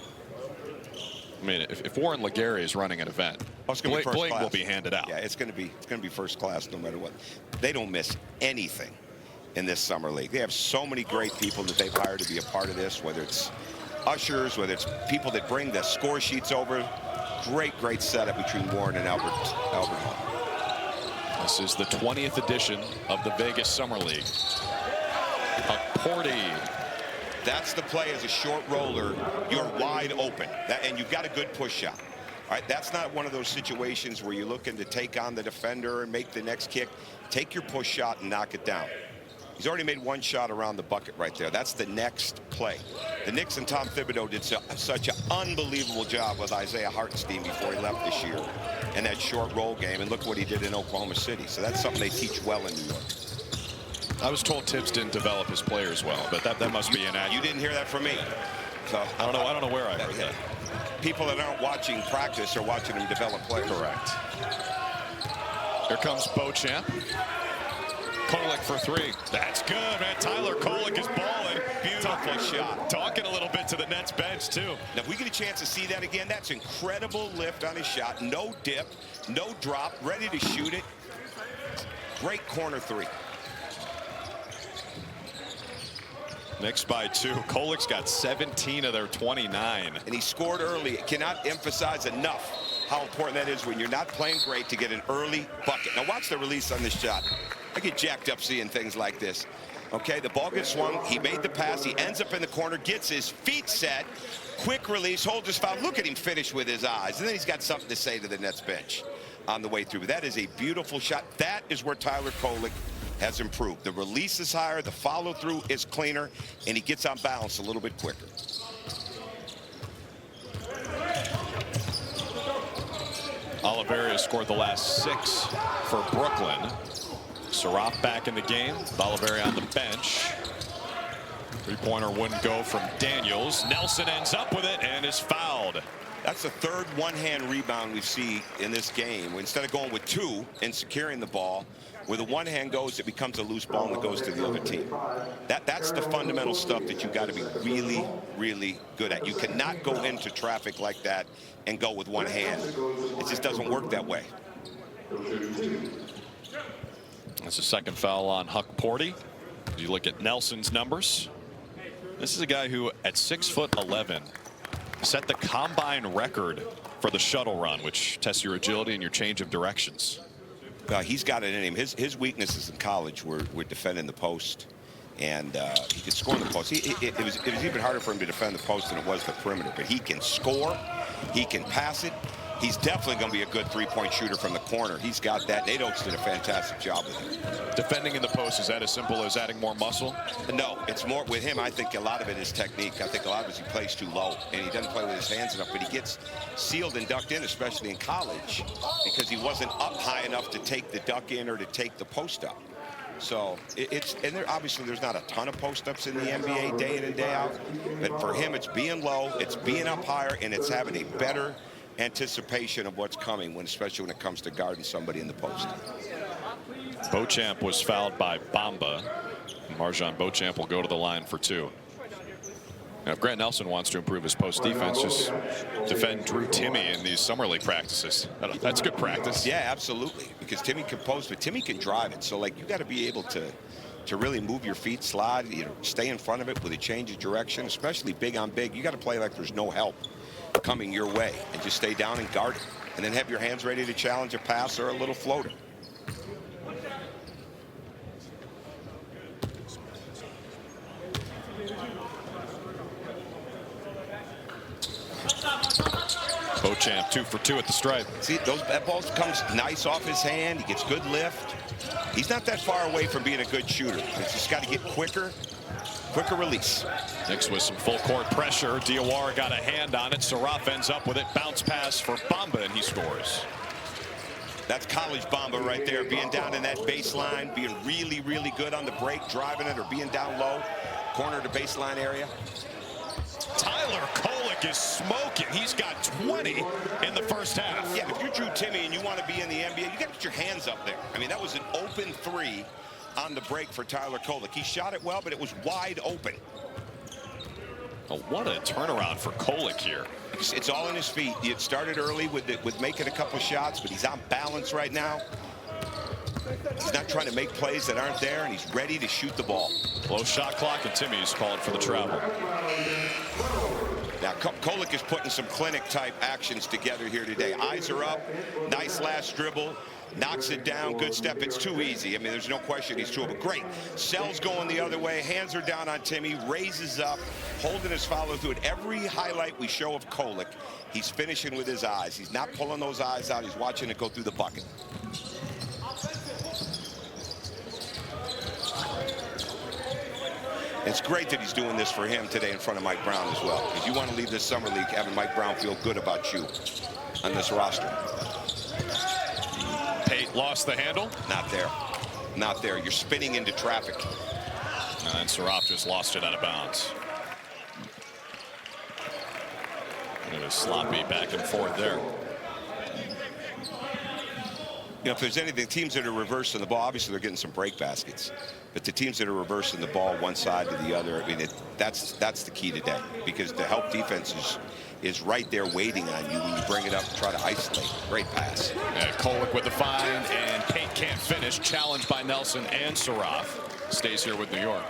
Speaker 1: I mean, if Warren Legary is running an event, bling will be handed out.
Speaker 2: Yeah, it's going to be first class no matter what. They don't miss anything in this Summer League. They have so many great people that they've hired to be a part of this, whether it's ushers, whether it's people that bring the score sheets over. Great setup between Warren and Albert Hall.
Speaker 1: This is the 20th edition of the Vegas Summer League. Porty.
Speaker 2: That's the play as a short roller. You're wide open, and you've got a good push shot. All right, that's not one of those situations where you're looking to take on the defender and make the next kick. Take your push shot and knock it down. He's already made 1 shot around the bucket right there. That's the next play. The Knicks and Tom Thibodeau did such an unbelievable job with Isaiah Hartenstein before he left this year in that short roll game, and look what he did in Oklahoma City. So that's something they teach well in New York.
Speaker 1: I was told Tibbs didn't develop his players well, but that must be inaccurate.
Speaker 2: You didn't hear that from me. So
Speaker 1: I don't know where I heard that.
Speaker 2: People that aren't watching practice are watching him develop players.
Speaker 1: Correct. Here comes Beauchamp. Kolek for 3. That's good, man. Tyler Kolek is balling.
Speaker 2: Beautiful shot.
Speaker 1: Talking a little bit to the Nets bench, too.
Speaker 2: Now, if we get a chance to see that again, that's incredible lift on his shot. No dip, no drop, ready to shoot it. Great corner 3.
Speaker 1: Knicks by 2. Kolek's got 17 of their 29.
Speaker 2: And he scored early. Cannot emphasize enough how important that is when you're not playing great to get an early bucket. Now watch the release on this shot. I get jacked up seeing things like this. Okay, the ball gets swung. He made the pass. He ends up in the corner, gets his feet set. Quick release, holds his foul. Look at him finish with his eyes. And then he's got something to say to the Nets bench on the way through. But that is a beautiful shot. That is where Tyler Kolek has improved. The release is higher, the follow-through is cleaner, and he gets on balance a little bit quicker.
Speaker 1: Oliveri has scored the last 6 for Brooklyn. Saraf back in the game. Oliveri on the bench. 3-pointer wouldn't go from Daniels. Nelson ends up with it and is fouled.
Speaker 2: That's the 3rd one-hand rebound we see in this game. Instead of going with 2 and securing the ball, where the one hand goes, it becomes a loose ball and it goes to the other team. That's the fundamental stuff that you've got to be really good at. You cannot go into traffic like that and go with one hand. It just doesn't work that way.
Speaker 1: That's a second foul on Huck Porty. You look at Nelson's numbers. This is a guy who, at 6'11", set the combine record for the shuttle run, which tests your agility and your change of directions.
Speaker 2: He's got it in him. His weaknesses in college were defending the post, and he could score in the post. It was even harder for him to defend the post than it was the perimeter. But he can score, he can pass it. He's definitely going to be a good 3-point shooter from the corner. He's got that. Nate Oates did a fantastic job with him.
Speaker 1: Defending in the post, is that as simple as adding more muscle?
Speaker 2: No, it's more with him. I think a lot of it is technique. I think a lot of it is he plays too low, and he doesn't play with his hands enough. But he gets sealed and ducked in, especially in college, because he wasn't up high enough to take the duck in or to take the post up. So obviously there's not a ton of post-ups in the NBA day in and day out, but for him it's being low, it's being up higher, and it's having a better anticipation of what's coming, especially when it comes to guarding somebody in the post.
Speaker 1: Beauchamp was fouled by Bamba. Marjon Beauchamp will go to the line for 2. Now, if Grant Nelson wants to improve his post defense, just defend Drew Timme in these summer league practices. That's good practice.
Speaker 2: Yeah, absolutely, because Timme can post, but Timme can drive it. So, like, you got to be able to really move your feet, slide, stay in front of it with a change of direction, especially big on big. You got to play like there's no help coming your way and just stay down and guard it, and then have your hands ready to challenge a pass or a little floater.
Speaker 1: Beauchamp 2 for 2 at the stripe.
Speaker 2: See, that ball comes nice off his hand. He gets good lift. He's not that far away from being a good shooter. He's just got to get quicker release.
Speaker 1: Knicks with some full court pressure. Diawara got a hand on it. Saraf ends up with it. Bounce pass for Bamba, and he scores.
Speaker 2: That's college Bamba right there, being down in that baseline, being really, really good on the break, driving it, or being down low, corner to baseline area.
Speaker 1: Tyler Kolek is smoking. He's got 20 in the first half.
Speaker 2: Yeah, if you're Drew Timme and you want to be in the NBA, you got to get your hands up there. I mean, that was an open 3 on the break for Tyler Kolek. He shot it well, but it was wide open.
Speaker 1: Oh, what a turnaround for Kolek here.
Speaker 2: It's all in his feet. He had started early with making a couple shots, but he's on balance right now. He's not trying to make plays that aren't there, and he's ready to shoot the ball.
Speaker 1: Low shot clock, and Timmy's called for the travel.
Speaker 2: Now, Kolek is putting some clinic-type actions together here today. Eyes are up. Nice last dribble. Knocks it down. Good step. It's too easy. I mean, there's no question he's too, but great. Cell's going the other way. Hands are down on Timme. Raises up. Holding his follow through it. Every highlight we show of Kolek, he's finishing with his eyes. He's not pulling those eyes out. He's watching it go through the bucket. It's great that he's doing this for him today in front of Mike Brown as well, because you want to leave this summer league having Mike Brown feel good about you on this roster.
Speaker 1: Pate lost the handle.
Speaker 2: Not there. Not there. You're spinning into traffic.
Speaker 1: And Saraf just lost it out of bounds. It was sloppy back and forth there.
Speaker 2: You know, if there's anything, teams that are reversing the ball, obviously they're getting some break baskets. But the teams that are reversing the ball one side to the other, I mean, that's the key today, because the help defense is right there waiting on you when you bring it up and try to isolate. Great pass.
Speaker 1: Yeah, Kolek with the find, and Pate can't finish. Challenged by Nelson and Saraf. Stays here with New York.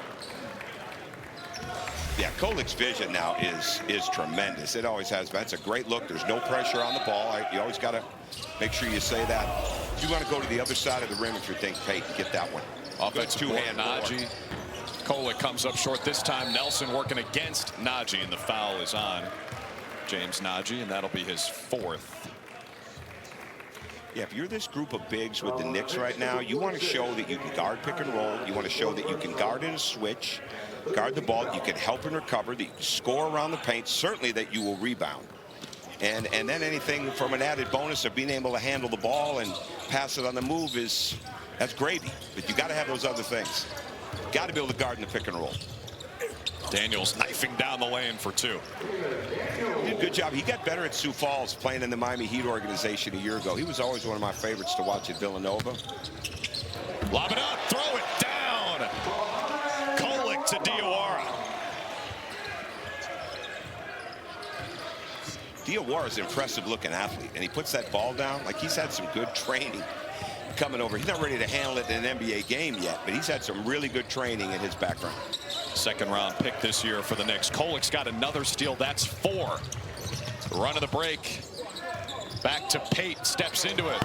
Speaker 2: Yeah, Kolek's vision now is tremendous. It always has been. It's a great look. There's no pressure on the ball. You always got to make sure you say that. You want to go to the other side of the rim if you think Pate can get that one.
Speaker 1: Offensive two-hand Najee. Kolek comes up short this time. Nelson working against Najee, and the foul is on James Najee, and that'll be his 4th.
Speaker 2: Yeah, if you're this group of bigs with the Knicks right now, you want to show that you can guard pick and roll. You want to show that you can guard in a switch, guard the ball, you can help and recover, that you can score around the paint, certainly that you will rebound. And then anything from an added bonus of being able to handle the ball and pass it on the move that's gravy. But you got to have those other things. Got to be able to guard in the pick and roll.
Speaker 1: Daniels knifing down the lane for 2.
Speaker 2: He did a good job. He got better at Sioux Falls playing in the Miami Heat organization a year ago. He was always one of my favorites to watch at Villanova.
Speaker 1: Lob it up, throw it down. Kolek to Diawara.
Speaker 2: Diawara's an impressive looking athlete, and he puts that ball down. Like, he's had some good training coming over. He's not ready to handle it in an NBA game yet, but he's had some really good training in his background.
Speaker 1: Second round pick this year for the Knicks. Kolek's got another steal. That's 4. Run of the break. Back to Pate. Steps into it.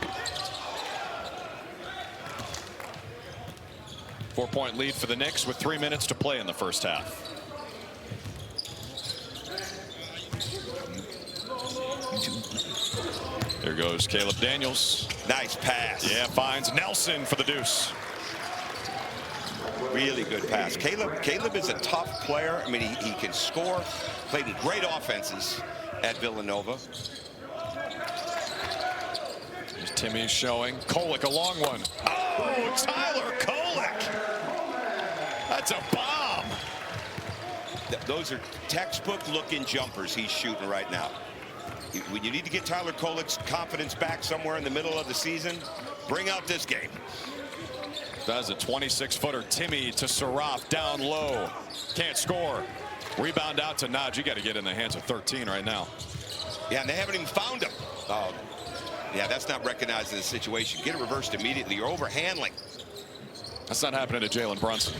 Speaker 1: 4-point lead for the Knicks with 3 minutes to play in the first half. There goes Caleb Daniels.
Speaker 2: Nice pass.
Speaker 1: Yeah, finds Nelson for the deuce.
Speaker 2: Really good pass. Caleb is a tough player. I mean, he can score. Played in great offenses at Villanova.
Speaker 1: There's Timme showing. Kolek, a long one. Oh, Tyler Kolek. That's a bomb.
Speaker 2: Those are textbook-looking jumpers he's shooting right now. When you need to get Tyler Kolek's confidence back somewhere in the middle of the season, bring out this game.
Speaker 1: Does a 26-footer. Timmy to Saraf, down low. Can't score. Rebound out to Naj. You got to get in the hands of 13 right now.
Speaker 2: Yeah, and they haven't even found him. Oh, yeah, that's not recognizing the situation. Get it reversed immediately. You're overhandling.
Speaker 1: That's not happening to Jalen Brunson.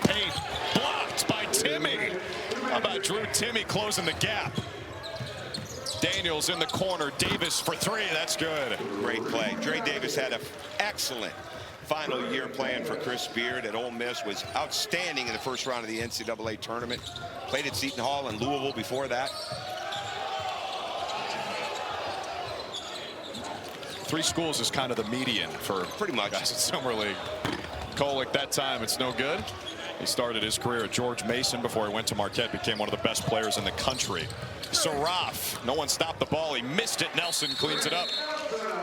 Speaker 1: Paint blocked by Timmy. How about Drew Timmy closing the gap? Daniels in the corner. Davis for three. That's good.
Speaker 2: Great play. Dre Davis had an excellent final year playing for Chris Beard at Ole Miss. Was outstanding in the first round of the NCAA tournament. Played at Seton Hall and Louisville before that.
Speaker 1: 3 schools is kind of the median for
Speaker 2: pretty much
Speaker 1: guys in Summer League. Kolek that time, it's no good. He started his career at George Mason before he went to Marquette, became one of the best players in the country. Saraf, no one stopped the ball. He missed it. Nelson cleans it up.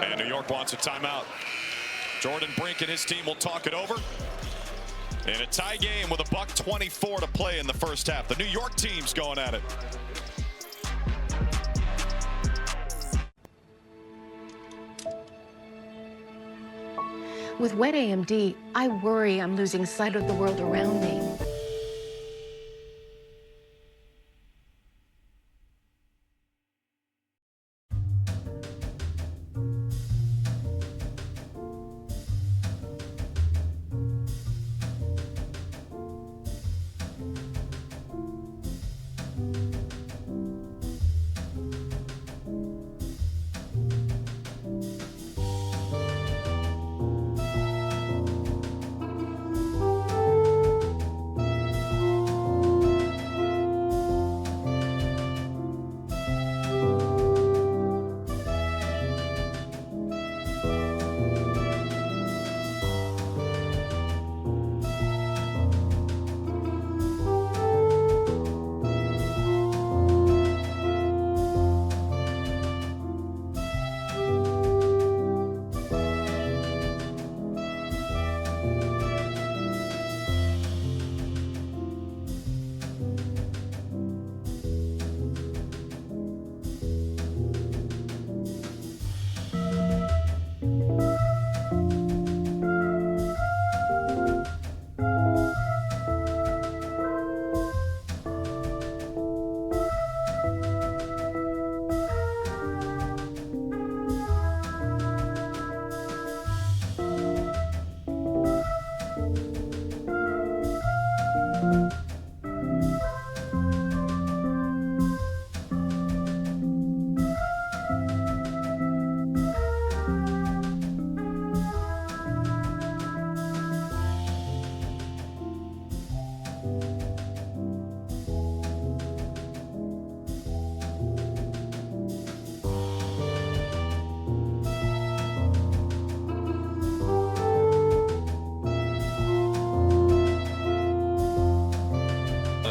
Speaker 1: And New York wants a timeout. Jordan Brink and his team will talk it over. In a tie game with $1:24 to play in the first half. The New York team's going at it.
Speaker 5: With wet AMD, I worry I'm losing sight of the world around me.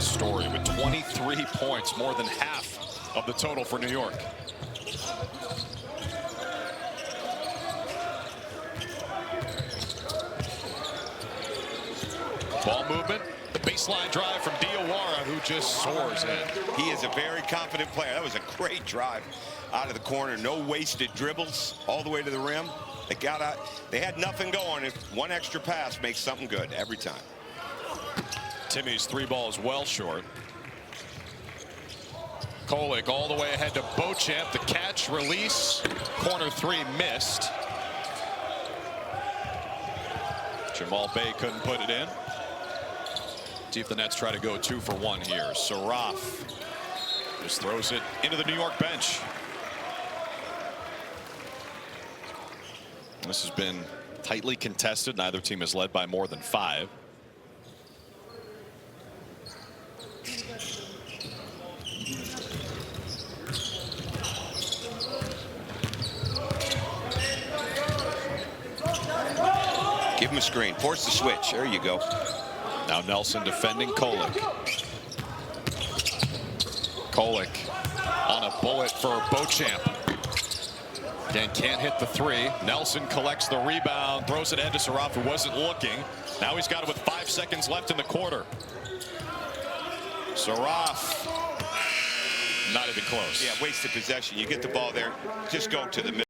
Speaker 1: Story with 23 points, more than half of the total for New York. Ball movement, the baseline drive from Diawara, who just soars in.
Speaker 2: He is a very confident player. That was a great drive out of the corner. No wasted dribbles all the way to the rim. They got out. They had nothing going. If one extra pass makes something good every time.
Speaker 1: Timmy's 3 balls well short. Kolek all the way ahead to Beauchamp. The catch, release, corner 3 missed. Jamal Bay couldn't put it in. See if the Nets try to go 2 for 1 here. Saraf just throws it into the New York bench. This has been tightly contested. Neither team has led by more than 5.
Speaker 2: Give him a screen. Force the switch. There you go.
Speaker 1: Now Nelson defending Kolek. Kolek on a bullet for Beauchamp. Again, can't hit the 3. Nelson collects the rebound, throws it ahead to Saraf, who wasn't looking. Now he's got it with 5 seconds left in the quarter. Saraf, not even close.
Speaker 2: Yeah, wasted possession. You get the ball there, just go to the middle.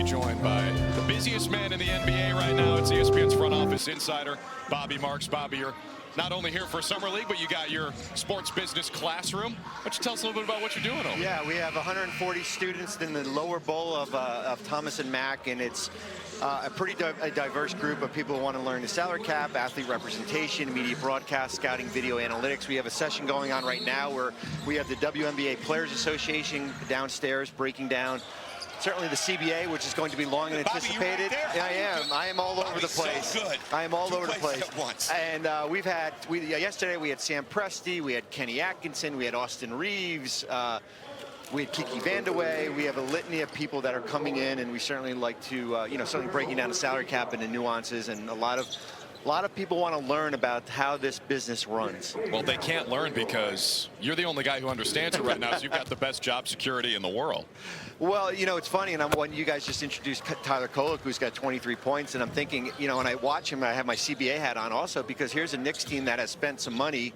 Speaker 1: joined by the busiest man in the NBA right now. It's ESPN's front office insider, Bobby Marks. Bobby, you're not only here for Summer League, but you got your sports business classroom. Why don't you tell us a little bit about what you're doing over there?
Speaker 6: Yeah, we have 140 students in the lower bowl of Thomas and Mack, and it's a pretty diverse group of people who want to learn the salary cap, athlete representation, media broadcast, scouting, video analytics. We have a session going on right now where we have the WNBA Players Association downstairs breaking down certainly the CBA, which is going to be long and anticipated.
Speaker 2: Right
Speaker 6: yeah, I am all over the place.
Speaker 2: So good.
Speaker 6: I am all over the place.
Speaker 2: At once.
Speaker 6: And yesterday we had Sam Presti, we had Kenny Atkinson, we had Austin Reeves, we had Kiki Vandeweghe. We have a litany of people that are coming in, and we certainly like to, certainly breaking down the salary cap and the nuances, and a lot of people want to learn about how this business runs.
Speaker 1: Well, they can't learn because you're the only guy who understands it right now, so you've got the best job security in the world.
Speaker 6: Well, it's funny, and when you guys just introduced Tyler Kolek, who's got 23 points, and I'm thinking, when I watch him, I have my CBA hat on also, because here's a Knicks team that has spent some money,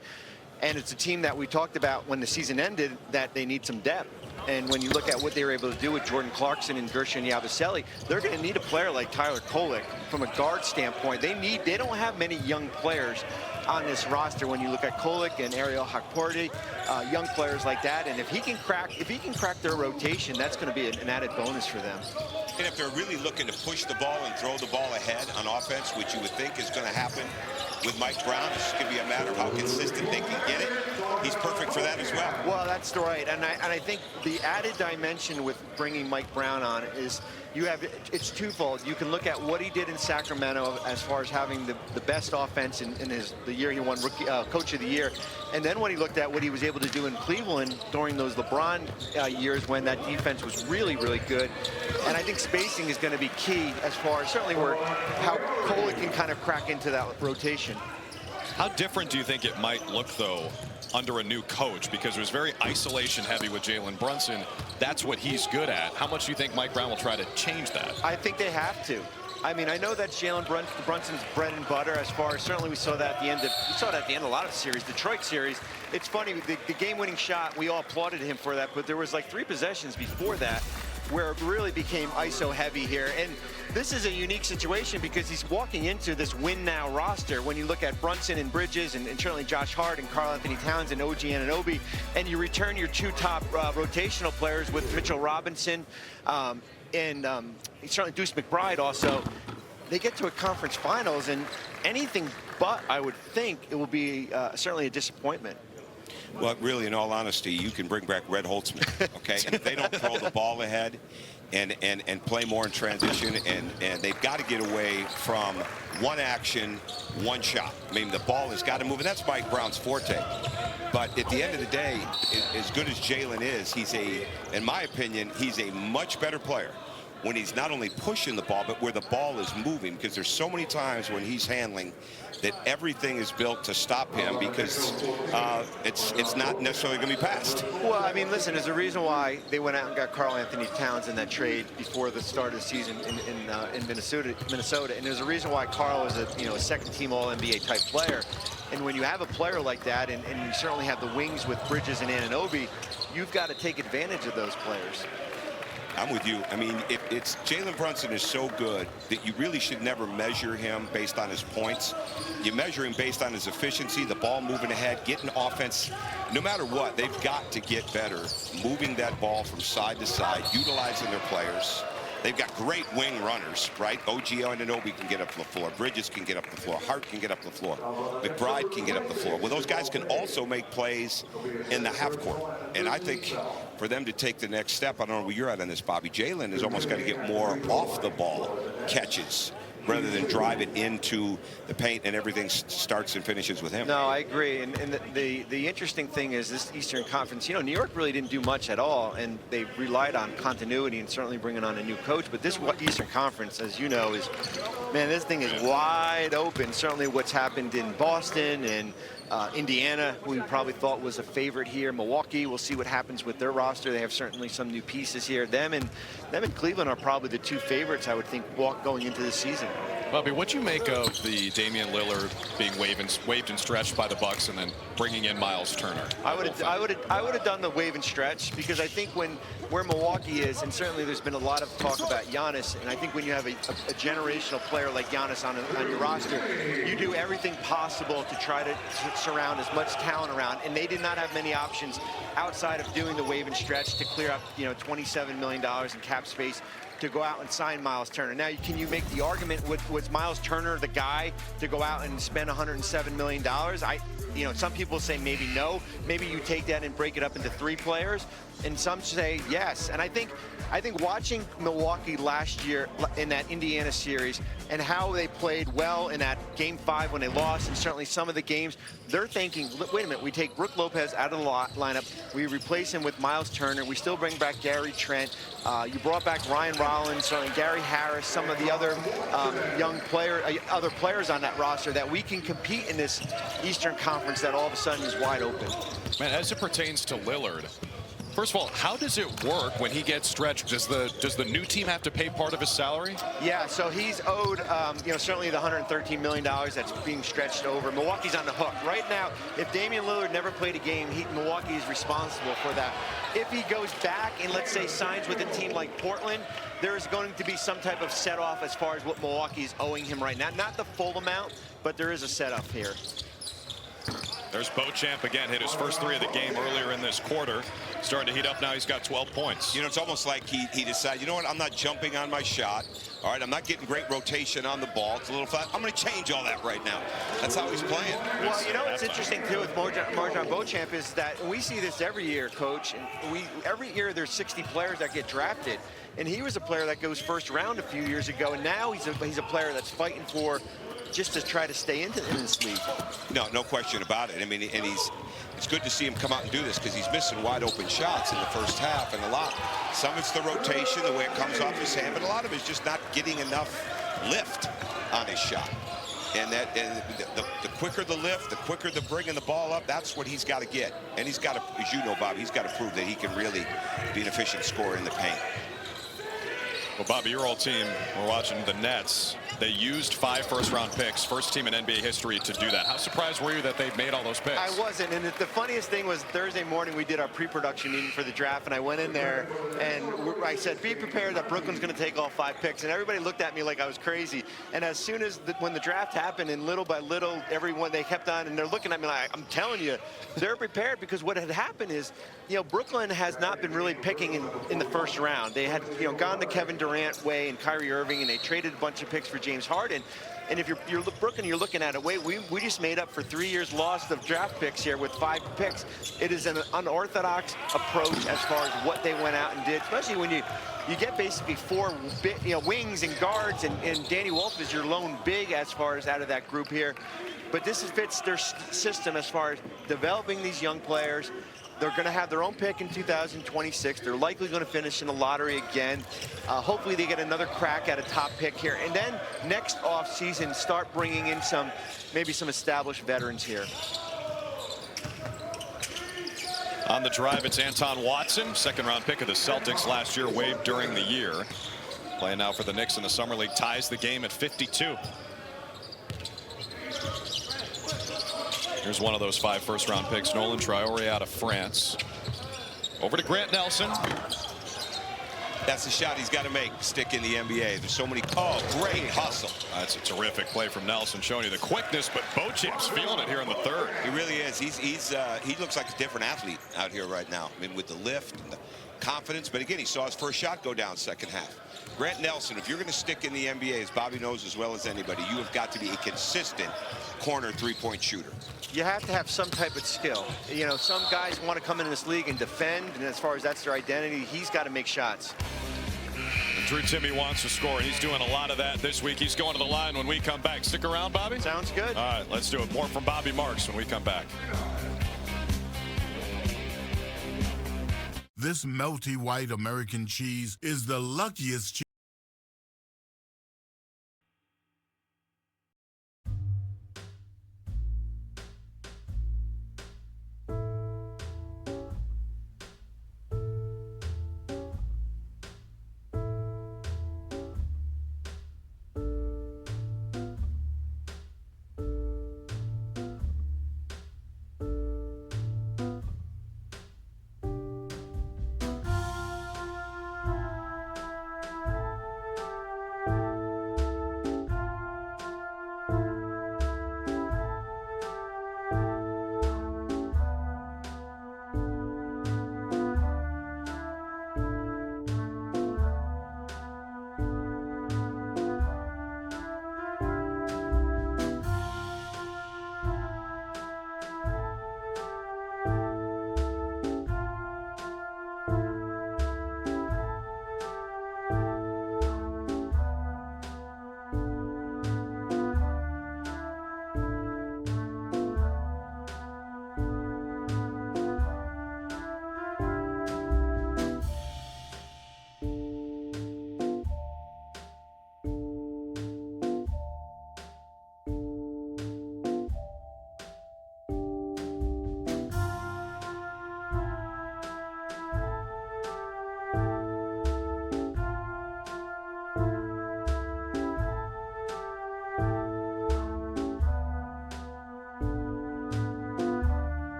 Speaker 6: and it's a team that we talked about when the season ended that they need some depth. And when you look at what they were able to do with Jordan Clarkson and Gershon Yabusele, they're going to need a player like Tyler Kolek from a guard standpoint. They don't have many young players on this roster when you look at Kolek and Ariel Hakporti, young players like that. And if he can crack their rotation, that's going to be an added bonus for them.
Speaker 2: And if they're really looking to push the ball and throw the ball ahead on offense, which you would think is going to happen with Mike Brown, it's going to be a matter of how consistent they can get it. He's perfect for that as well.
Speaker 6: Well, that's right. And I think the added dimension with bringing Mike Brown on is it's twofold. You can look at what he did in Sacramento as far as having the best offense in the year he won Coach of the Year, and then when he looked at what he was able to do in Cleveland during those LeBron years when that defense was really, really good. And I think spacing is going to be key as far as certainly how Kolek can kind of crack into that rotation.
Speaker 1: How different do you think it might look, though, under a new coach? Because it was very isolation heavy with Jalen Brunson. That's what he's good at. How much do you think Mike Brown will try to change that?
Speaker 6: I think they have to. I mean, I know that's Jalen Brunson's bread and butter as far as certainly we saw that at the end of a lot of series, Detroit series. It's funny, the game-winning shot, we all applauded him for that, but there was like 3 possessions before that where it really became ISO heavy here. And this is a unique situation because he's walking into this win now roster. When you look at Brunson and Bridges and certainly Josh Hart and Karl Anthony Towns and OG Anunoby, and you return your 2 top rotational players with Mitchell Robinson and certainly Deuce McBride also, they get to a conference finals, and anything but, I would think, it will be certainly a disappointment.
Speaker 2: Well, really, in all honesty, you can bring back Red Holtzman, okay? And if they don't throw the ball ahead and play more in transition, and they've got to get away from one action, one shot. I mean, the ball has got to move, and that's Mike Brown's forte. But at the end of the day, as good as Jalen is, in my opinion, he's a much better player when he's not only pushing the ball, but where the ball is moving, because there's so many times when he's handling that everything is built to stop him because it's not necessarily going to be passed.
Speaker 6: Well, I mean, listen, there's a reason why they went out and got Karl Anthony Towns in that trade before the start of the season in Minnesota, and there's a reason why Karl was a second-team All-NBA type player. And when you have a player like that, and you certainly have the wings with Bridges and Anunoby, you've got to take advantage of those players.
Speaker 2: I'm with you. I mean, it's Jalen Brunson is so good that you really should never measure him based on his points. You measure him based on his efficiency, the ball moving ahead, getting offense. No matter what, they've got to get better moving that ball from side to side, utilizing their players. They've got great wing runners, right? OG Anunoby can get up the floor. Bridges can get up the floor. Hart can get up the floor. McBride can get up the floor. Well, those guys can also make plays in the half court. And I think for them to take the next step, I don't know where you're at on this, Bobby, Jalen has almost got to get more off the ball catches rather than drive it into the paint and everything starts and finishes with him.
Speaker 6: No, I agree. And the interesting thing is this Eastern Conference, New York really didn't do much at all, and they relied on continuity and certainly bringing on a new coach. But this Eastern Conference, as you know, is, man, this thing is wide open. Certainly what's happened in Boston and Indiana, who we probably thought was a favorite here. Milwaukee, we'll see what happens with their roster. They have certainly some new pieces here. Them and Cleveland are probably the 2 favorites, I would think, going into the season.
Speaker 1: Bobby, what'd you make of the Damian Lillard being waived and stretched by the Bucks and then bringing in Miles Turner?
Speaker 6: I would have done the wave and stretch, because I think where Milwaukee is, and certainly there's been a lot of talk about Giannis, and I think when you have a generational player like Giannis on your roster, you do everything possible to try to surround as much talent around, and they did not have many options outside of doing the wave and stretch to clear up, $27 million in cap space to go out and sign Miles Turner. Now, can you make the argument, was Miles Turner the guy to go out and spend $107 million? Some people say maybe no. Maybe you take that and break it up into 3 players, and some say yes. And I think watching Milwaukee last year in that Indiana series and how they played well in that Game 5 when they lost, and certainly some of the games, they're thinking, wait a minute, we take Brook Lopez out of the lineup, we replace him with Miles Turner, we still bring back Gary Trent, you brought back Ryan Rollins, and Gary Harris, some of the other other players on that roster, that we can compete in this Eastern Conference that all of a sudden is wide open.
Speaker 1: Man, as it pertains to Lillard, first of all, how does it work when he gets stretched? Does the new team have to pay part of his salary?
Speaker 6: Yeah, so he's owed, certainly the $113 million that's being stretched over. Milwaukee's on the hook. Right now, if Damian Lillard never played a game, Milwaukee is responsible for that. If he goes back and, let's say, signs with a team like Portland, there's going to be some type of set-off as far as what Milwaukee is owing him right now. Not the full amount, but there is a set-up here.
Speaker 1: There's Beauchamp again, hit his first 3 of the game earlier in this quarter. Starting to heat up now, he's got 12 points.
Speaker 2: It's almost like he decided, you know what, I'm not jumping on my shot. All right, I'm not getting great rotation on the ball. It's a little flat. I'm going to change all that right now. That's how he's playing.
Speaker 6: Well, what's interesting, too, with Marjon Beauchamp is that we see this every year, Coach. And every year there's 60 players that get drafted. And he was a player that goes first round a few years ago. And now he's a player that's fighting for just to try to stay in this league.
Speaker 2: No question about it. I mean, and it's good to see him come out and do this, because he's missing wide open shots in the first half, and a lot. Some it's the rotation, the way it comes off his hand, but a lot of it's just not getting enough lift on his shot. And the quicker the lift, the quicker the bringing the ball up, that's what he's got to get. And he's got to, as you know, Bob, he's got to prove that he can really be an efficient scorer in the paint.
Speaker 1: Well, Bobby, your old team, we're watching the Nets. They used 5 first-round picks, first team in NBA history to do that. How surprised were you that they made all those picks?
Speaker 6: I wasn't, and the funniest thing was Thursday morning we did our pre-production meeting for the draft, and I went in there and I said, be prepared that Brooklyn's going to take all 5 picks, and everybody looked at me like I was crazy. And as soon as when the draft happened, and little by little, they kept on, and they're looking at me like, I'm telling you, they're prepared, because what had happened is, Brooklyn has not been really picking in the first round. They had, gone the Kevin Durant way and Kyrie Irving, and they traded a bunch of picks for James Harden. And if you're Brooklyn, you're looking at it, wait, we just made up for 3 years lost of draft picks here with 5 picks. It is an unorthodox approach as far as what they went out and did, especially when you get basically 4 wings and guards, and Danny Wolf is your lone big as far as out of that group here. But this fits their system as far as developing these young players. They're going to have their own pick in 2026. They're likely going to finish in the lottery again. Hopefully they get another crack at a top pick here. And then next offseason, start bringing in maybe some established veterans here.
Speaker 1: On the drive, it's Anton Watson, second-round pick of the Celtics last year, waived during the year. Playing now for the Knicks in the Summer League, ties the game at 52. Here's one of those 5 first-round picks, Nolan Traore out of France. Over to Grant Nelson.
Speaker 2: That's the shot he's got to make, stick in the NBA. There's so many, great hustle.
Speaker 1: That's a terrific play from Nelson, showing you the quickness, but Beauchamp's feeling it here in the third.
Speaker 2: He really is. He looks like a different athlete out here right now. I mean, with the lift and the confidence, but again, he saw his first shot go down second half. Grant Nelson, if you're going to stick in the NBA, as Bobby knows as well as anybody, you have got to be a consistent corner three-point shooter.
Speaker 6: You have to have some type of skill. Some guys want to come into this league and defend, and as far as that's their identity, he's got to make shots.
Speaker 1: And Drew Timme wants to score, and he's doing a lot of that this week. He's going to the line when we come back. Stick around, Bobby.
Speaker 6: Sounds good.
Speaker 1: All right, let's do it. More from Bobby Marks when we come back.
Speaker 7: This melty white American cheese is the luckiest cheese.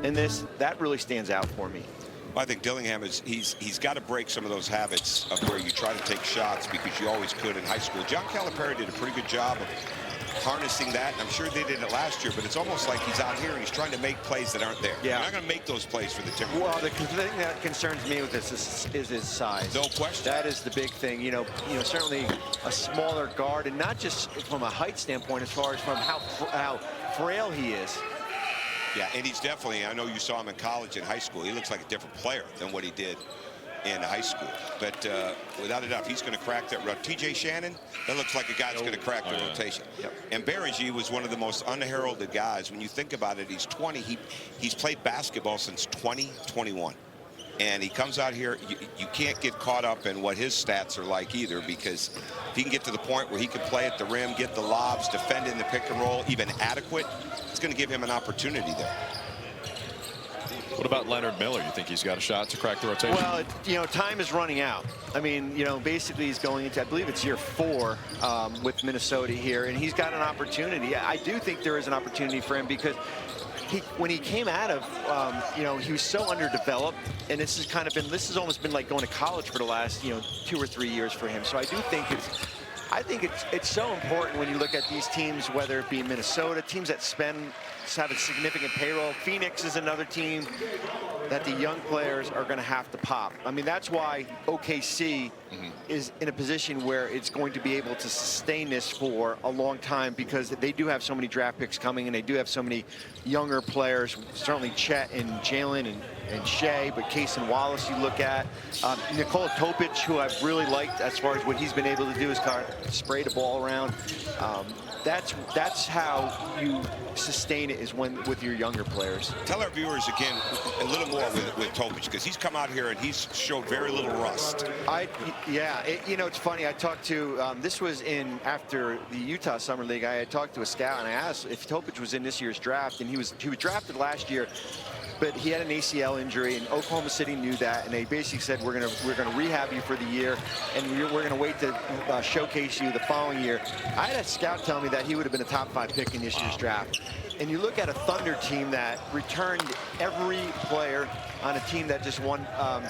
Speaker 6: in this, that really stands out for me.
Speaker 2: Well, I think Dillingham he's got to break some of those habits of where you try to take shots because you always could in high school. John Calipari did a pretty good job of harnessing that, and I'm sure they did it last year, but it's almost like he's out here and he's trying to make plays that aren't there.
Speaker 6: Yeah.
Speaker 2: You're not going to make those plays for the Timberwolves.
Speaker 6: Well, the thing that concerns me with this is his size.
Speaker 2: No question.
Speaker 6: That is the big thing. You know, certainly a smaller guard, and not just from a height standpoint, as far as from how frail he is.
Speaker 2: Yeah, and he's definitely, I know you saw him in college and high school. He looks like a different player than what he did in high school. But without a doubt, he's going to crack that route. TJ Shannon, that looks like a guy that's going to crack the rotation.
Speaker 6: Yep.
Speaker 2: And Berigi was one of the most unheralded guys. When you think about it, he's 20. He's played basketball since 2021. And he comes out here, you can't get caught up in what his stats are like either, because if he can get to the point where he can play at the rim, get the lobs, defend in the pick and roll, even adequate, it's going to give him an opportunity there.
Speaker 1: What about Leonard Miller? You think he's got a shot to crack the rotation?
Speaker 6: Well, time is running out. I mean, basically he's going into, I believe it's year 4 with Minnesota here, and he's got an opportunity. I do think there is an opportunity for him because when he came out of, he was so underdeveloped, and this has almost been like going to college for the last, 2 or 3 years for him. So I do think it's so important when you look at these teams, whether it be Minnesota, teams that have a significant payroll. Phoenix is another team that the young players are going to have to pop. I mean, that's why OKC is in a position where it's going to be able to sustain this for a long time, because they do have so many draft picks coming, and they do have so many younger players, certainly Chet and Jalen and Shea, but Case and Wallace you look at. Nikola Topic, who I've really liked as far as what he's been able to do, is kind of spray the ball around. That's how you sustain it, is with your younger players.
Speaker 2: Tell our viewers again a little more with Topic, because he's come out here and he's showed very little rust.
Speaker 6: It's funny. I talked to this was after the Utah Summer League. I had talked to a scout and I asked if Topic was in this year's draft, and he was drafted last year. But he had an ACL injury, and Oklahoma City knew that, and they basically said, we're gonna rehab you for the year, and we're gonna wait to showcase you the following year. I had a scout tell me that he would have been a top 5 pick in this year's draft. And you look at a Thunder team that returned every player on a team that just won, won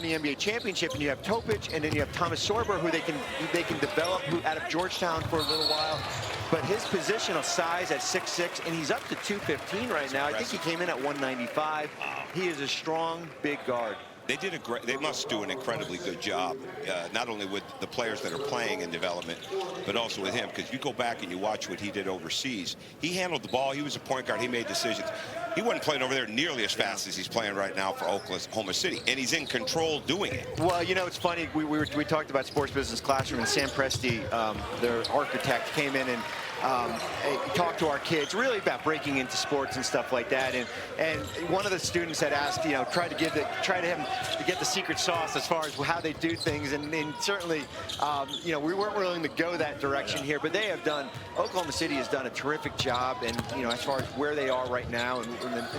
Speaker 6: the NBA championship, and you have Topic, and then you have Thomas Sorber, who they can develop out of Georgetown for a little while. But his positional size at 6'6", and he's up to 215 right now. I think he came in at 195. He is a strong, big guard.
Speaker 2: They must do an incredibly good job, not only with the players that are playing in development, but also with him. Because you go back and you watch what he did overseas. He handled the ball. He was a point guard. He made decisions. He wasn't playing over there nearly as fast as he's playing right now for Oklahoma City, and he's in control doing it.
Speaker 6: Well, it's funny. We talked about Sports Business Classroom, and Sam Presti, their architect, came in and talked to our kids really about breaking into sports and stuff like that. And one of the students had asked, try to get the secret sauce as far as how they do things. And certainly, we weren't willing to go that direction here, but Oklahoma City has done a terrific job. And, as far as where they are right now and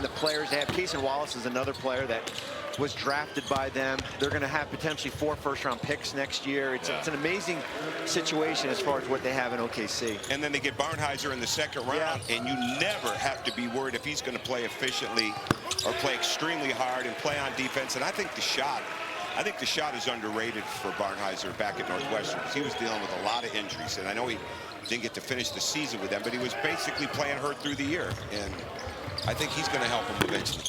Speaker 6: the players they have, Case and Wallace is another player that was drafted by them. They're going to have potentially 4 first-round picks next year. It's an amazing situation as far as what they have in OKC.
Speaker 2: And then they get Barnhizer in the second round, and you never have to be worried if he's going to play efficiently or play extremely hard and play on defense. And I think the shot is underrated for Barnhizer back at Northwestern, because he was dealing with a lot of injuries. And I know he didn't get to finish the season with them, but he was basically playing hurt through the year. And I think he's going to help him eventually.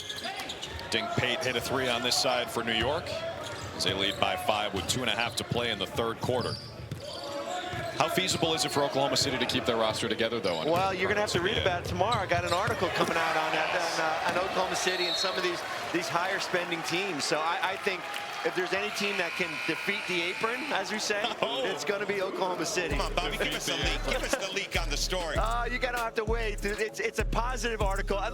Speaker 1: Dink Pate hit a 3 on this side for New York as they lead by 5 with 2.5 to play in the third quarter. How feasible is it for Oklahoma City to keep their roster together, though?
Speaker 6: Well, you're going to have to read about it tomorrow. I got an article coming out on that, on Oklahoma City and some of these higher spending teams. So I think if there's any team that can defeat the apron, as we say, it's going to be Oklahoma City.
Speaker 2: Come on, Bobby, give us the leak. Give us the leak on the story.
Speaker 6: You're going to have to wait. It's a positive article. I'm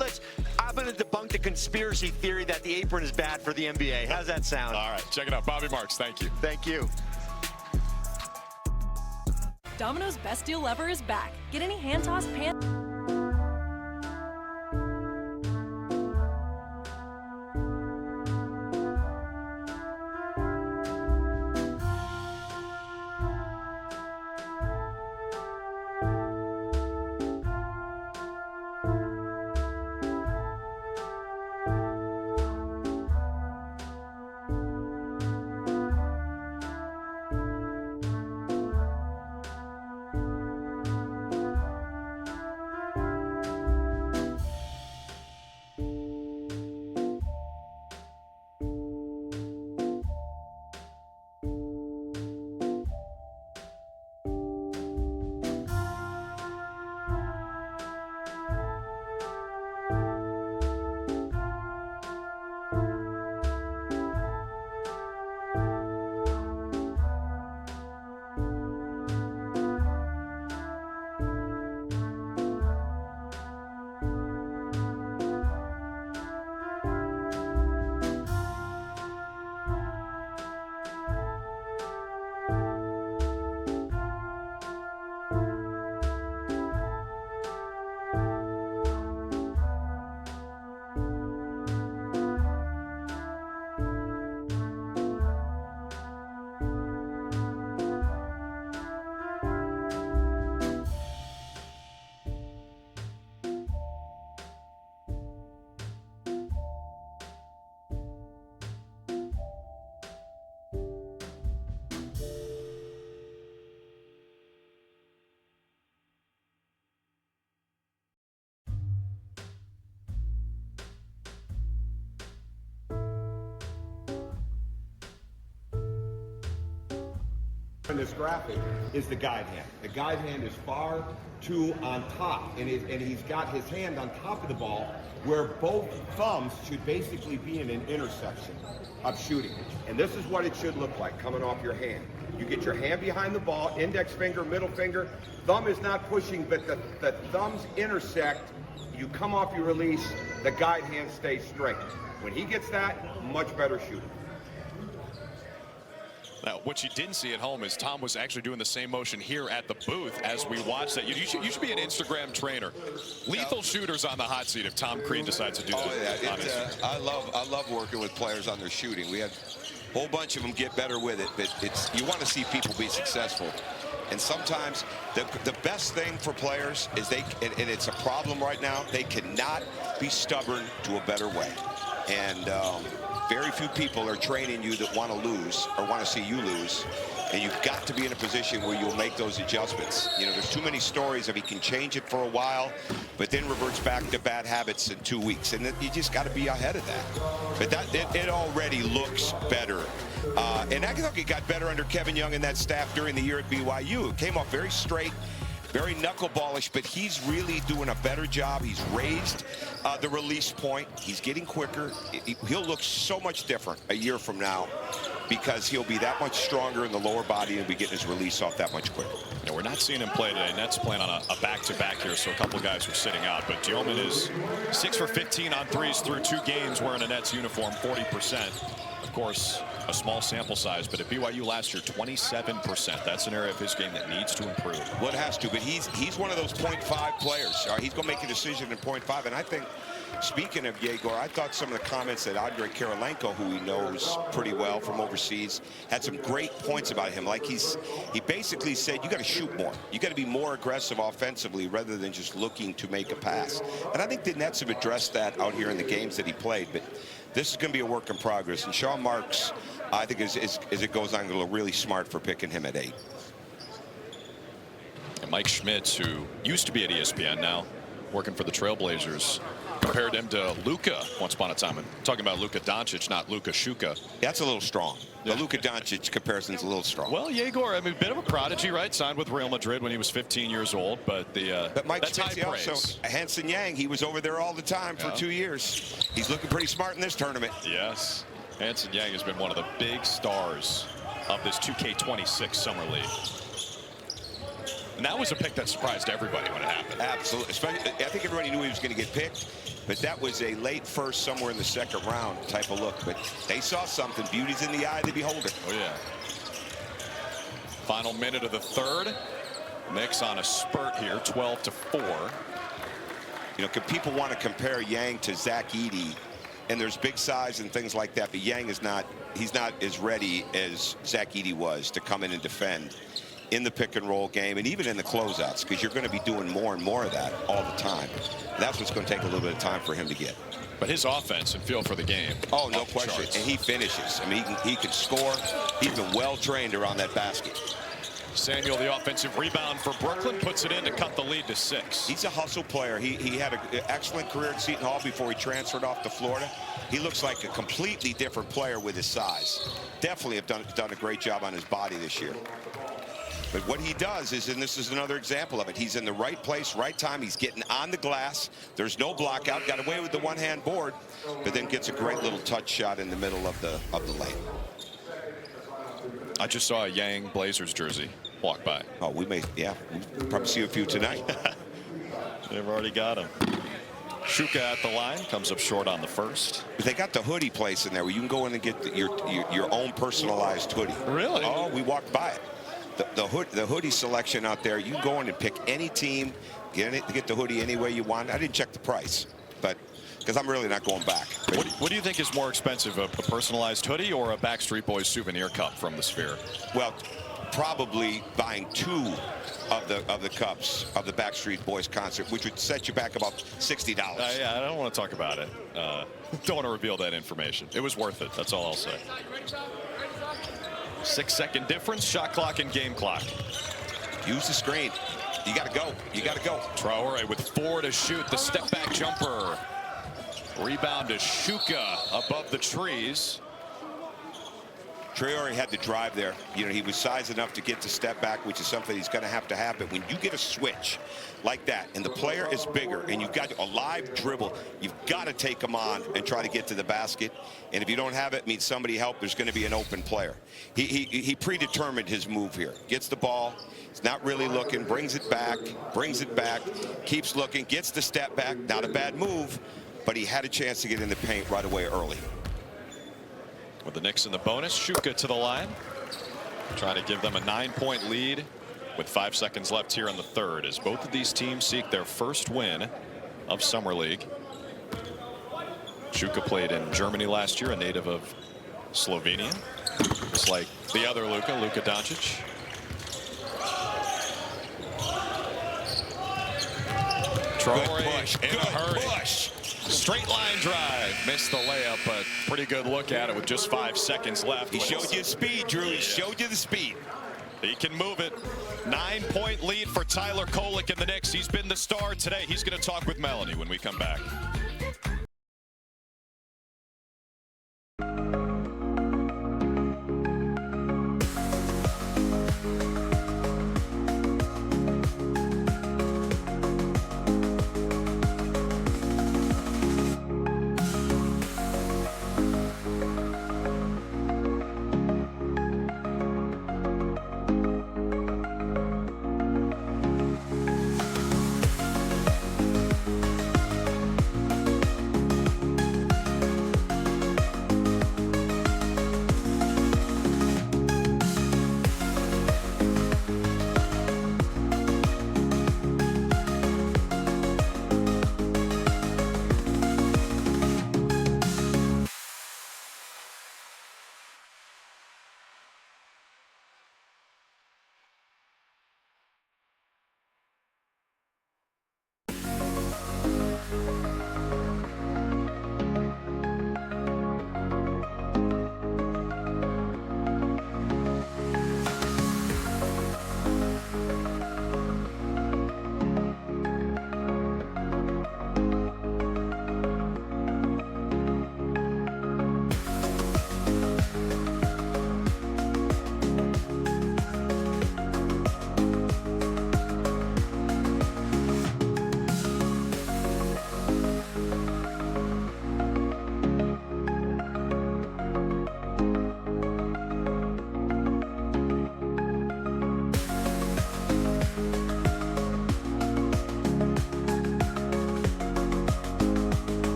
Speaker 6: going to debunk the conspiracy theory that the apron is bad for the NBA. How's that sound?
Speaker 1: All right, check it out. Bobby Marks, thank you.
Speaker 6: Thank you.
Speaker 8: Domino's Best Deal Ever is back. Get any hand-tossed pan...
Speaker 9: in this graphic is the guide hand. The guide hand is far too on top, and he's got his hand on top of the ball where both thumbs should basically be in an intersection of shooting. And this is what it should look like coming off your hand. You get your hand behind the ball, index finger, middle finger, thumb is not pushing, but the thumbs intersect. You come off your release, the guide hand stays straight. When he gets that, much better shooter.
Speaker 1: Now, what you didn't see at home is Tom was actually doing the same motion here at the booth as we watched that. You should be an Instagram trainer. Lethal shooters on the hot seat if Tom Crean decides to do that.
Speaker 2: Yeah, I love working with players on their shooting. We had a whole bunch of them get better with it, but you want to see people be successful. And sometimes the best thing for players is and it's a problem right now, they cannot be stubborn to a better way. And very few people are training you that want to lose or want to see you lose. And you've got to be in a position where you'll make those adjustments. You know, there's too many stories of he can change it for a while, but then reverts back to bad habits in 2 weeks. And you just got to be ahead of that. But it already looks better. And I think it got better under Kevin Young and that staff during the year at BYU. It came off very straight, very knuckleballish, but he's really doing a better job. He's raised the release point. He's getting quicker. He'll look so much different a year from now because he'll be that much stronger in the lower body and be getting his release off that much quicker.
Speaker 1: Yeah, we're not seeing him play today. Nets playing on a back-to-back here, so a couple of guys are sitting out. But Gilman is 6 for 15 on threes through 2 games wearing a Nets uniform, 40%. Of course, a small sample size, but at BYU last year, 27%. That's an area of his game that needs to improve.
Speaker 2: Well, it has to, but he's one of those 0.5 players. He's going to make a decision in 0.5, and I think, speaking of Yegor, I thought some of the comments that Andre Kirilenko, who he knows pretty well from overseas, had some great points about him. Like he basically said, you got to shoot more. You got to be more aggressive offensively rather than just looking to make a pass. And I think the Nets have addressed that out here in the games that he played, but this is going to be a work in progress. And Sean Marks, I think as it goes on, going to look really smart for picking him at 8.
Speaker 1: And Mike Schmitz, who used to be at ESPN, now working for the Trailblazers, compared him to Luka once upon a time. I'm talking about Luka Doncic, not Luka Shuka.
Speaker 2: That's a little strong. The Luka Doncic comparison's a little strong.
Speaker 1: Well, Yegor, I mean, a bit of a prodigy, right? Signed with Real Madrid when he was 15 years old, but
Speaker 2: Mike
Speaker 1: that's
Speaker 2: Schmitz,
Speaker 1: high praise.
Speaker 2: also Hanson Yang, he was over there all the time for 2 years. He's looking pretty smart in this tournament.
Speaker 1: Yes, Hanson Yang has been one of the big stars of this 2K26 Summer League. And that was a pick that surprised everybody when it happened.
Speaker 2: Absolutely. Especially, I think everybody knew he was going to get picked, but that was a late first, somewhere in the second round type of look. But they saw something. Beauty's in the eye of the beholder.
Speaker 1: Oh, yeah. Final minute of the third. Knicks on a spurt here, 12-4.
Speaker 2: You know, people want to compare Yang to Zach Edey, and there's big size and things like that, but Yang is not, he's not as ready as Zach Edey was to come in and defend in the pick and roll game and even in the closeouts, because you're going to be doing more and more of that all the time. And that's what's going to take a little bit of time for him to get.
Speaker 1: But his offense and feel for the game.
Speaker 2: Oh, no question. And he finishes. I mean, he can score. He's been well trained around that basket.
Speaker 1: Samuel, the offensive rebound for Brooklyn, puts it in to cut the lead to 6.
Speaker 2: He's a hustle player. He had an excellent career at Seton Hall before he transferred off to Florida. He looks like a completely different player with his size. Definitely have done a great job on his body this year. But what he does is, and this is another example of it, he's in the right place, right time. He's getting on the glass. There's no block out. Got away with the one-hand board, but then gets a great little touch shot in the middle of the lane.
Speaker 1: I just saw a Yang Blazers jersey walk by.
Speaker 2: Oh, we'll probably see a few tonight.
Speaker 1: They've already got him. Shuka at the line, comes up short on the first.
Speaker 2: But they got the hoodie place in there where you can go in and get your own personalized hoodie.
Speaker 1: Really?
Speaker 2: Oh, we walked by it. The hoodie selection out there, you can go in and pick any team, get the hoodie any way you want. I didn't check the price, but because I'm really not going back.
Speaker 1: What do you think is more expensive, a personalized hoodie or a Backstreet Boys souvenir cup from the Sphere?
Speaker 2: Well, probably buying 2 of the cups of the Backstreet Boys concert, which would set you back about $60.
Speaker 1: Yeah, I don't want to talk about it. Don't want to reveal that information. It was worth it. That's all I'll say. 6-second difference, shot clock and game clock.
Speaker 2: Use the screen. You got to go. You got to go.
Speaker 1: Traore with 4 to shoot. The step back jumper. Rebound to Shuka above the trees.
Speaker 2: Traore had the drive there. You know, he was sized enough to get to step back, which is something he's going to have to happen. When you get a switch like that, and the player is bigger, and you've got a live dribble, you've got to take him on and try to get to the basket. And if you don't have it, means somebody help. There's going to be an open player. He predetermined his move here. Gets the ball. He's not really looking. Brings it back. Keeps looking. Gets the step back. Not a bad move, but he had a chance to get in the paint right away early.
Speaker 1: With the Knicks in the bonus, Shuka to the line, trying to give them a 9-point lead with 5 seconds left here in the third, as both of these teams seek their first win of Summer League. Shuka played in Germany last year, a native of Slovenia, just like the other Luka Doncic. Traore in a hurry. Straight line drive. Missed the layup, but pretty good look at it with just 5 seconds left.
Speaker 2: He showed you speed, Drew. He showed you the speed.
Speaker 1: He can move it. 9-point lead for Tyler Kolek and the Knicks. He's been the star today. He's going to talk with Melanie when we come back.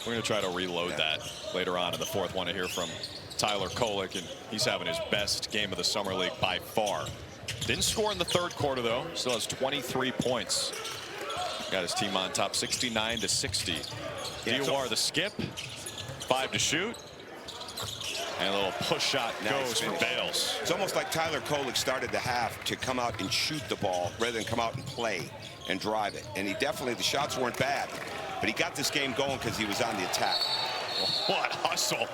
Speaker 1: We're going to try to reload that later on in the fourth. Want to hear from Tyler Kolek, and he's having his best game of the Summer League by far. Didn't score in the third quarter, though. Still has 23 points. Got his team on top 69-60. Diawara the skip. 5 to shoot. And a little push shot goes for Bales.
Speaker 2: It's almost like Tyler Kolek started the half to come out and shoot the ball rather than come out and play and drive it. And he definitely, the shots weren't bad, but he got this game going because he was on the attack.
Speaker 1: What hustle.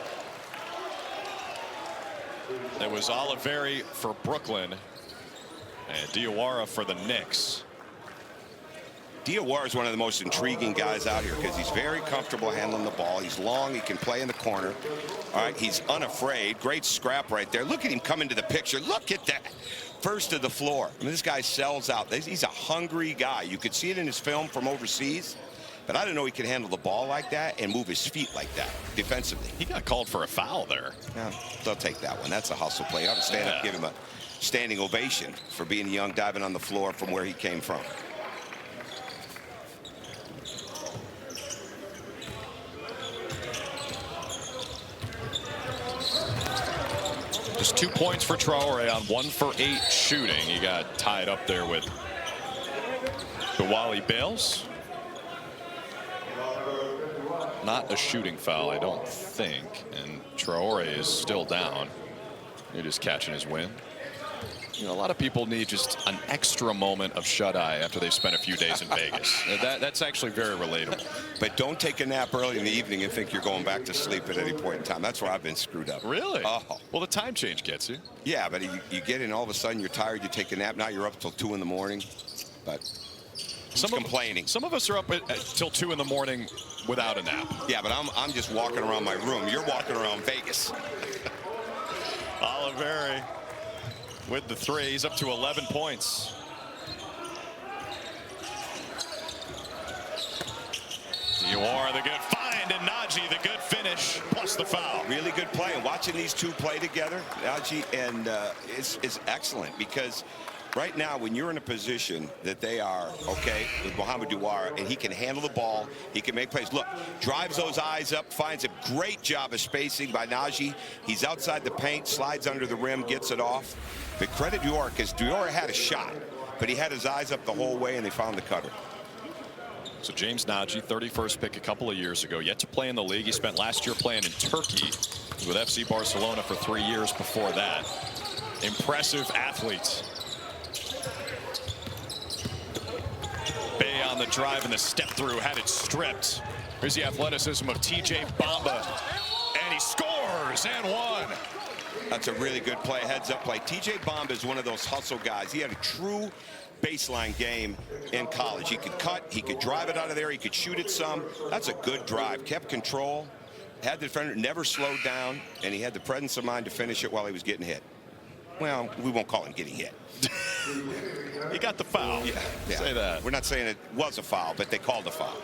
Speaker 1: It was Oliveri for Brooklyn and Diawara for the Knicks.
Speaker 2: Diawara is one of the most intriguing guys out here because he's very comfortable handling the ball. He's long. He can play in the corner. All right, he's unafraid. Great scrap right there. Look at him come into the picture. Look at that. First to the floor. I mean, this guy sells out. He's a hungry guy. You could see it in his film from overseas. But I didn't know he could handle the ball like that and move his feet like that defensively.
Speaker 1: He got called for a foul there.
Speaker 2: Yeah, they'll take that one. That's a hustle play. I ought to stand up, give him a standing ovation for being young, diving on the floor from where he came from.
Speaker 1: Just 2 points for Traore on 1 for 8 shooting. He got tied up there with Wally Bales. Not a shooting foul, I don't think. And Traore is still down. He's just catching his wind. You know, a lot of people need just an extra moment of shut-eye after they've spent a few days in Vegas. That's actually very relatable.
Speaker 2: But don't take a nap early in the evening and think you're going back to sleep at any point in time. That's where I've been screwed up.
Speaker 1: Really?
Speaker 2: Oh.
Speaker 1: Well, the time change gets you.
Speaker 2: Yeah, but you get in, all of a sudden you're tired, you take a nap, now you're up till 2 in the morning. But complaining.
Speaker 1: Some of us are up till 2 in the morning without a nap.
Speaker 2: Yeah, but I'm just walking around my room. You're walking around Vegas.
Speaker 1: Oliveri with the 3. He's up to 11 points. Dior, the good find, and Najee, the good finish, plus the foul.
Speaker 2: Really good play. And watching these two play together, Najee and is excellent, because right now, when you're in a position that they are, okay, with Mohamed Dior, and he can handle the ball, he can make plays. Look, drives those eyes up, finds a great job of spacing by Najee. He's outside the paint, slides under the rim, gets it off. But credit Dior, because Dior had a shot, but he had his eyes up the whole way, and they found the cutter.
Speaker 1: So James Najee, 31st pick a couple of years ago, yet to play in the league. He spent last year playing in Turkey with FC Barcelona for 3 years before that. Impressive athlete. Bay on the drive and the step through, had it stripped. Here's the athleticism of TJ Bamba, and he scores and one.
Speaker 2: That's a really good play, heads up play. TJ Bamba is one of those hustle guys. He had a true baseline game in college. He could cut, he could drive it out of there, he could shoot it some. That's a good drive. Kept control, had the defender, never slowed down, and he had the presence of mind to finish it while he was getting hit. Well, we won't call him getting hit.
Speaker 1: He got the foul.
Speaker 2: Yeah.
Speaker 1: Say that.
Speaker 2: We're not saying it was a foul, but they called a foul.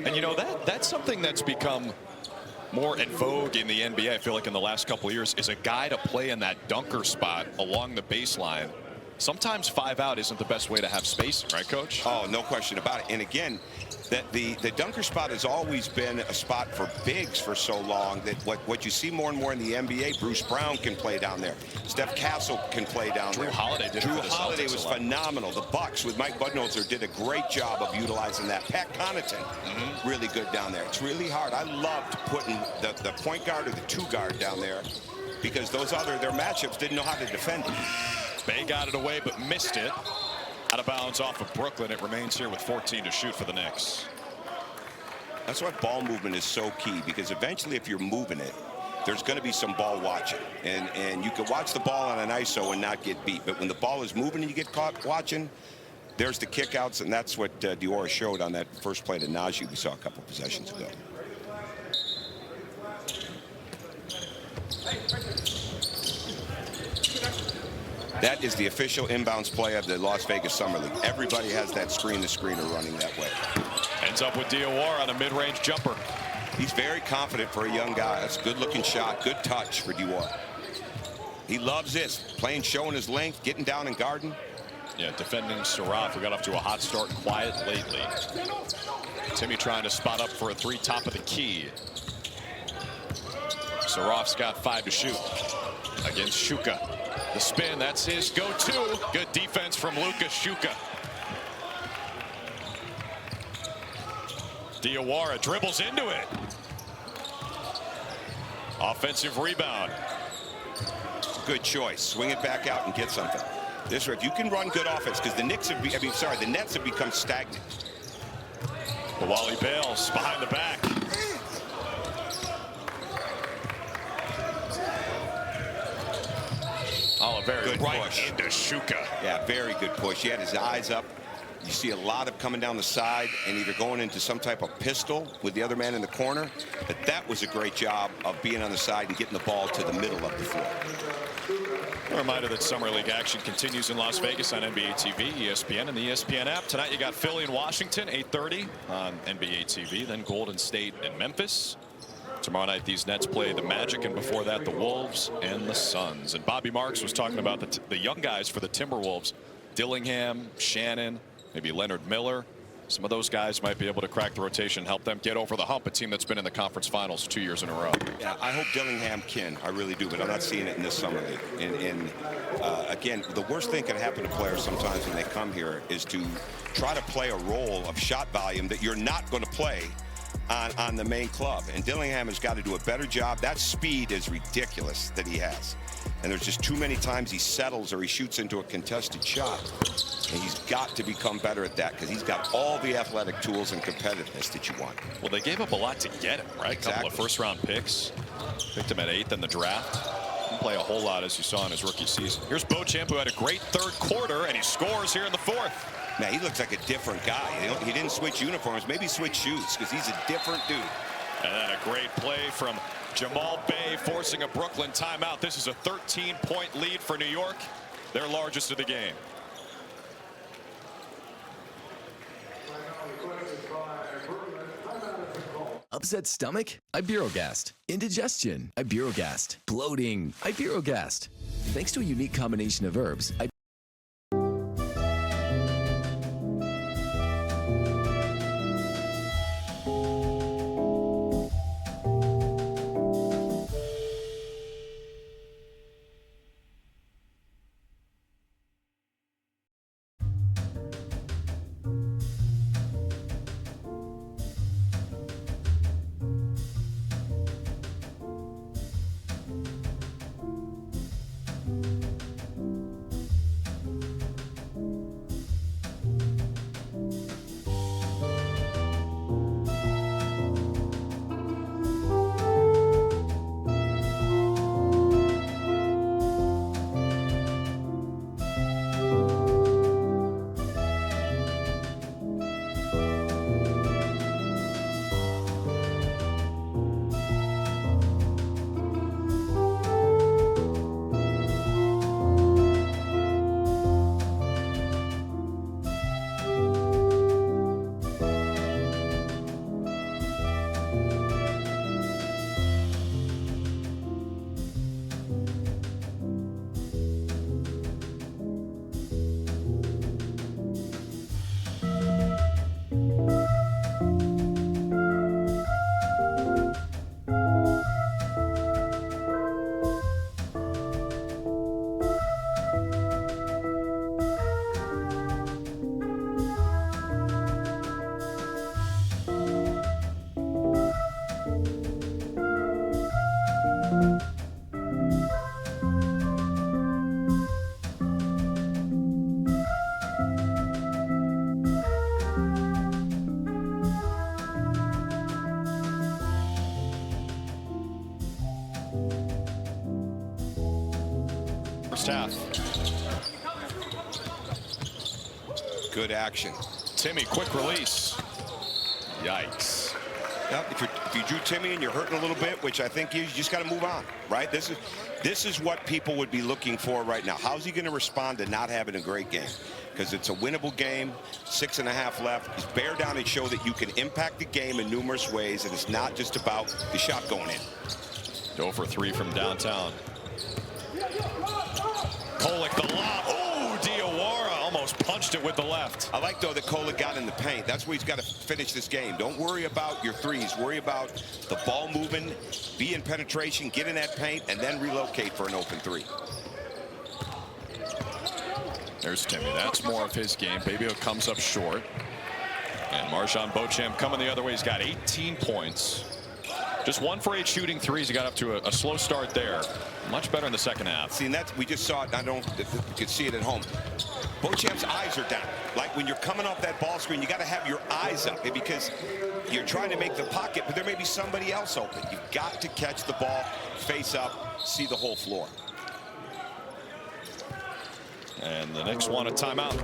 Speaker 1: And you know, that's something that's become more in vogue in the NBA, I feel like, in the last couple of years, is a guy to play in that dunker spot along the baseline. Sometimes 5 out isn't the best way to have spacing, right, Coach?
Speaker 2: Oh, no question about it. And again, that the dunker spot has always been a spot for bigs for so long that what you see more and more in the NBA, Bruce Brown can play down there. Steph Castle can play down there.
Speaker 1: Drew Holiday did it for the Celtics.
Speaker 2: Holiday was phenomenal. The Bucks with Mike Budenholzer did a great job of utilizing that. Pat Connaughton, really good down there. It's really hard. I loved putting the point guard or the 2 guard down there, because their matchups didn't know how to defend it.
Speaker 1: Bay got it away but missed it. Out of bounds off of Brooklyn. It remains here with 14 to shoot for the Knicks.
Speaker 2: That's why ball movement is so key, because eventually if you're moving it, there's going to be some ball watching. And you can watch the ball on an ISO and not get beat. But when the ball is moving and you get caught watching, there's the kickouts, and that's what Dior showed on that first play to Najee we saw a couple possessions ago. That is the official inbounds play of the Las Vegas Summer League. Everybody has that screener running that way.
Speaker 1: Ends up with Dior on a mid-range jumper.
Speaker 2: He's very confident for a young guy. That's a good-looking shot, good touch for Dior. He loves this, playing, showing his length, getting down and guarding.
Speaker 1: Yeah, defending Saraf, who got off to a hot start, quiet lately. Timmy trying to spot up for a 3 top of the key. Saraf's got 5 to shoot against Shuka. The spin, that's his go-to. Good defense from Luka Shuka. Diawara dribbles into it. Offensive rebound.
Speaker 2: Good choice. Swing it back out and get something. This way, if you can run good offense, because the Nets have become stagnant.
Speaker 1: But Wally Bales behind the back. Oliveri
Speaker 2: Good
Speaker 1: right
Speaker 2: push
Speaker 1: into Shuka.
Speaker 2: Yeah, very good push. He had his eyes up. You see a lot of coming down the side and either going into some type of pistol with the other man in the corner. But that was a great job of being on the side and getting the ball to the middle of the floor.
Speaker 1: A reminder that Summer League action continues in Las Vegas on NBA TV, ESPN, and the ESPN app. Tonight you got Philly and Washington, 8:30 on NBA TV. Then Golden State and Memphis. Tomorrow night these Nets play the Magic, and before that the Wolves and the Suns. And Bobby Marks was talking about the young guys for the Timberwolves. Dillingham, Shannon, maybe Leonard Miller. Some of those guys might be able to crack the rotation, help them get over the hump, a team that's been in the conference finals 2 years in a row.
Speaker 2: Yeah, I hope Dillingham can. I really do, but I'm not seeing it in this Summer League. And again, the worst thing can happen to players sometimes when they come here is to try to play a role of shot volume that you're not going to play on the main club. And Dillingham has got to do a better job. That speed is ridiculous that he has. And there's just too many times he settles or he shoots into a contested shot. And he's got to become better at that because he's got all the athletic tools and competitiveness that you want.
Speaker 1: Well, they gave up a lot to get him, right?
Speaker 2: Exactly.
Speaker 1: A couple of first-round picks. Picked him at 8th in the draft. Didn't play a whole lot, as you saw in his rookie season. Here's Beauchamp, who had a great third quarter, and he scores here in the 4th.
Speaker 2: Man, he looks like a different guy. He didn't switch uniforms. Maybe switch shoes because he's a different dude.
Speaker 1: And then a great play from Jamal Bay, forcing a Brooklyn timeout. This is a 13-point lead for New York, their largest of the game.
Speaker 10: Upset stomach? Iberogast. Indigestion? Iberogast. Bloating? Iberogast. Thanks to a unique combination of herbs,
Speaker 1: First half.
Speaker 2: Good action.
Speaker 1: Timmy, quick release. Yikes.
Speaker 2: Now, if you drew Timmy and you're hurting a little bit, which I think you just got to move on, right? This is what people would be looking for right now. How's he going to respond to not having a great game? Because it's a winnable game, 6.5 left. Just bear down and show that you can impact the game in numerous ways, and it's not just about the shot going in.
Speaker 1: Go for 3 from downtown. Kolek the lob. Oh, Diawara almost punched it with the left.
Speaker 2: I like, though, that Kolek got in the paint. That's where he's got to finish this game. Don't worry about your threes. Worry about the ball moving, be in penetration, get in that paint, and then relocate for an open 3.
Speaker 1: There's Timmy. That's more of his game. Babio comes up short. And Marjon Beauchamp coming the other way. He's got 18 points. Just 1 for 8 shooting threes. He got up to a slow start there. Much better in the second half.
Speaker 2: See, and that's, we just saw it. I don't know if you could see it at home. Beauchamp's eyes are down. Like when you're coming off that ball screen, you got to have your eyes up because you're trying to make the pocket, but there may be somebody else open. You've got to catch the ball, face up, see the whole floor.
Speaker 1: And the Knicks want a timeout.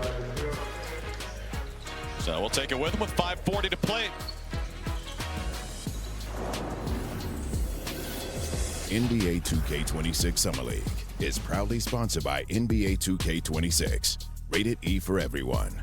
Speaker 1: So we'll take it with them with 5:40 to play.
Speaker 3: NBA 2K26 Summer League is proudly sponsored by NBA 2K26. Rated E for everyone.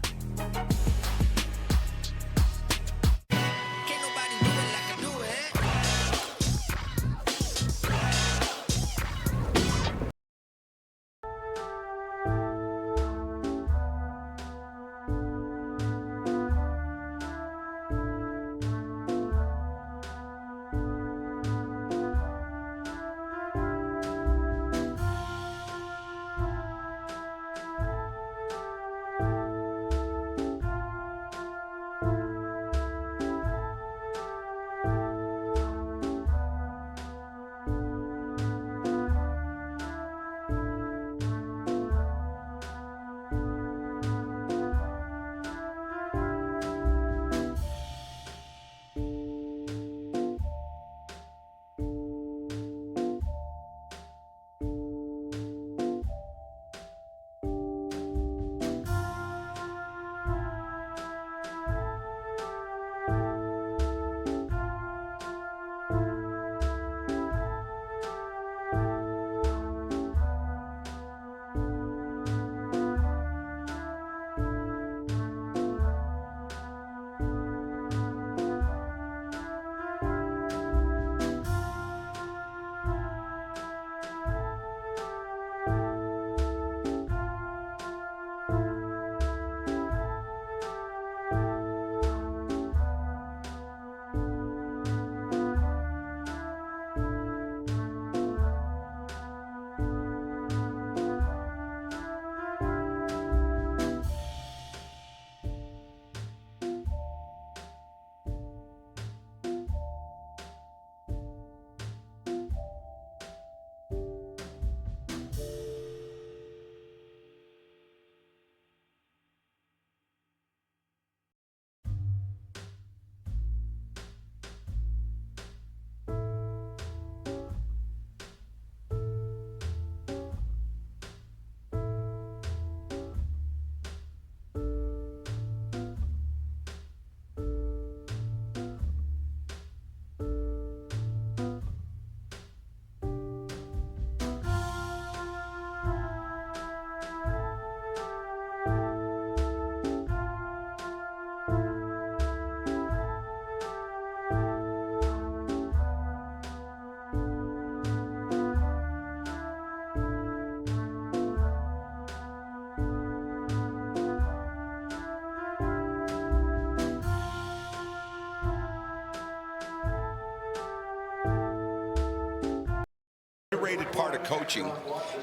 Speaker 2: underrated part of coaching.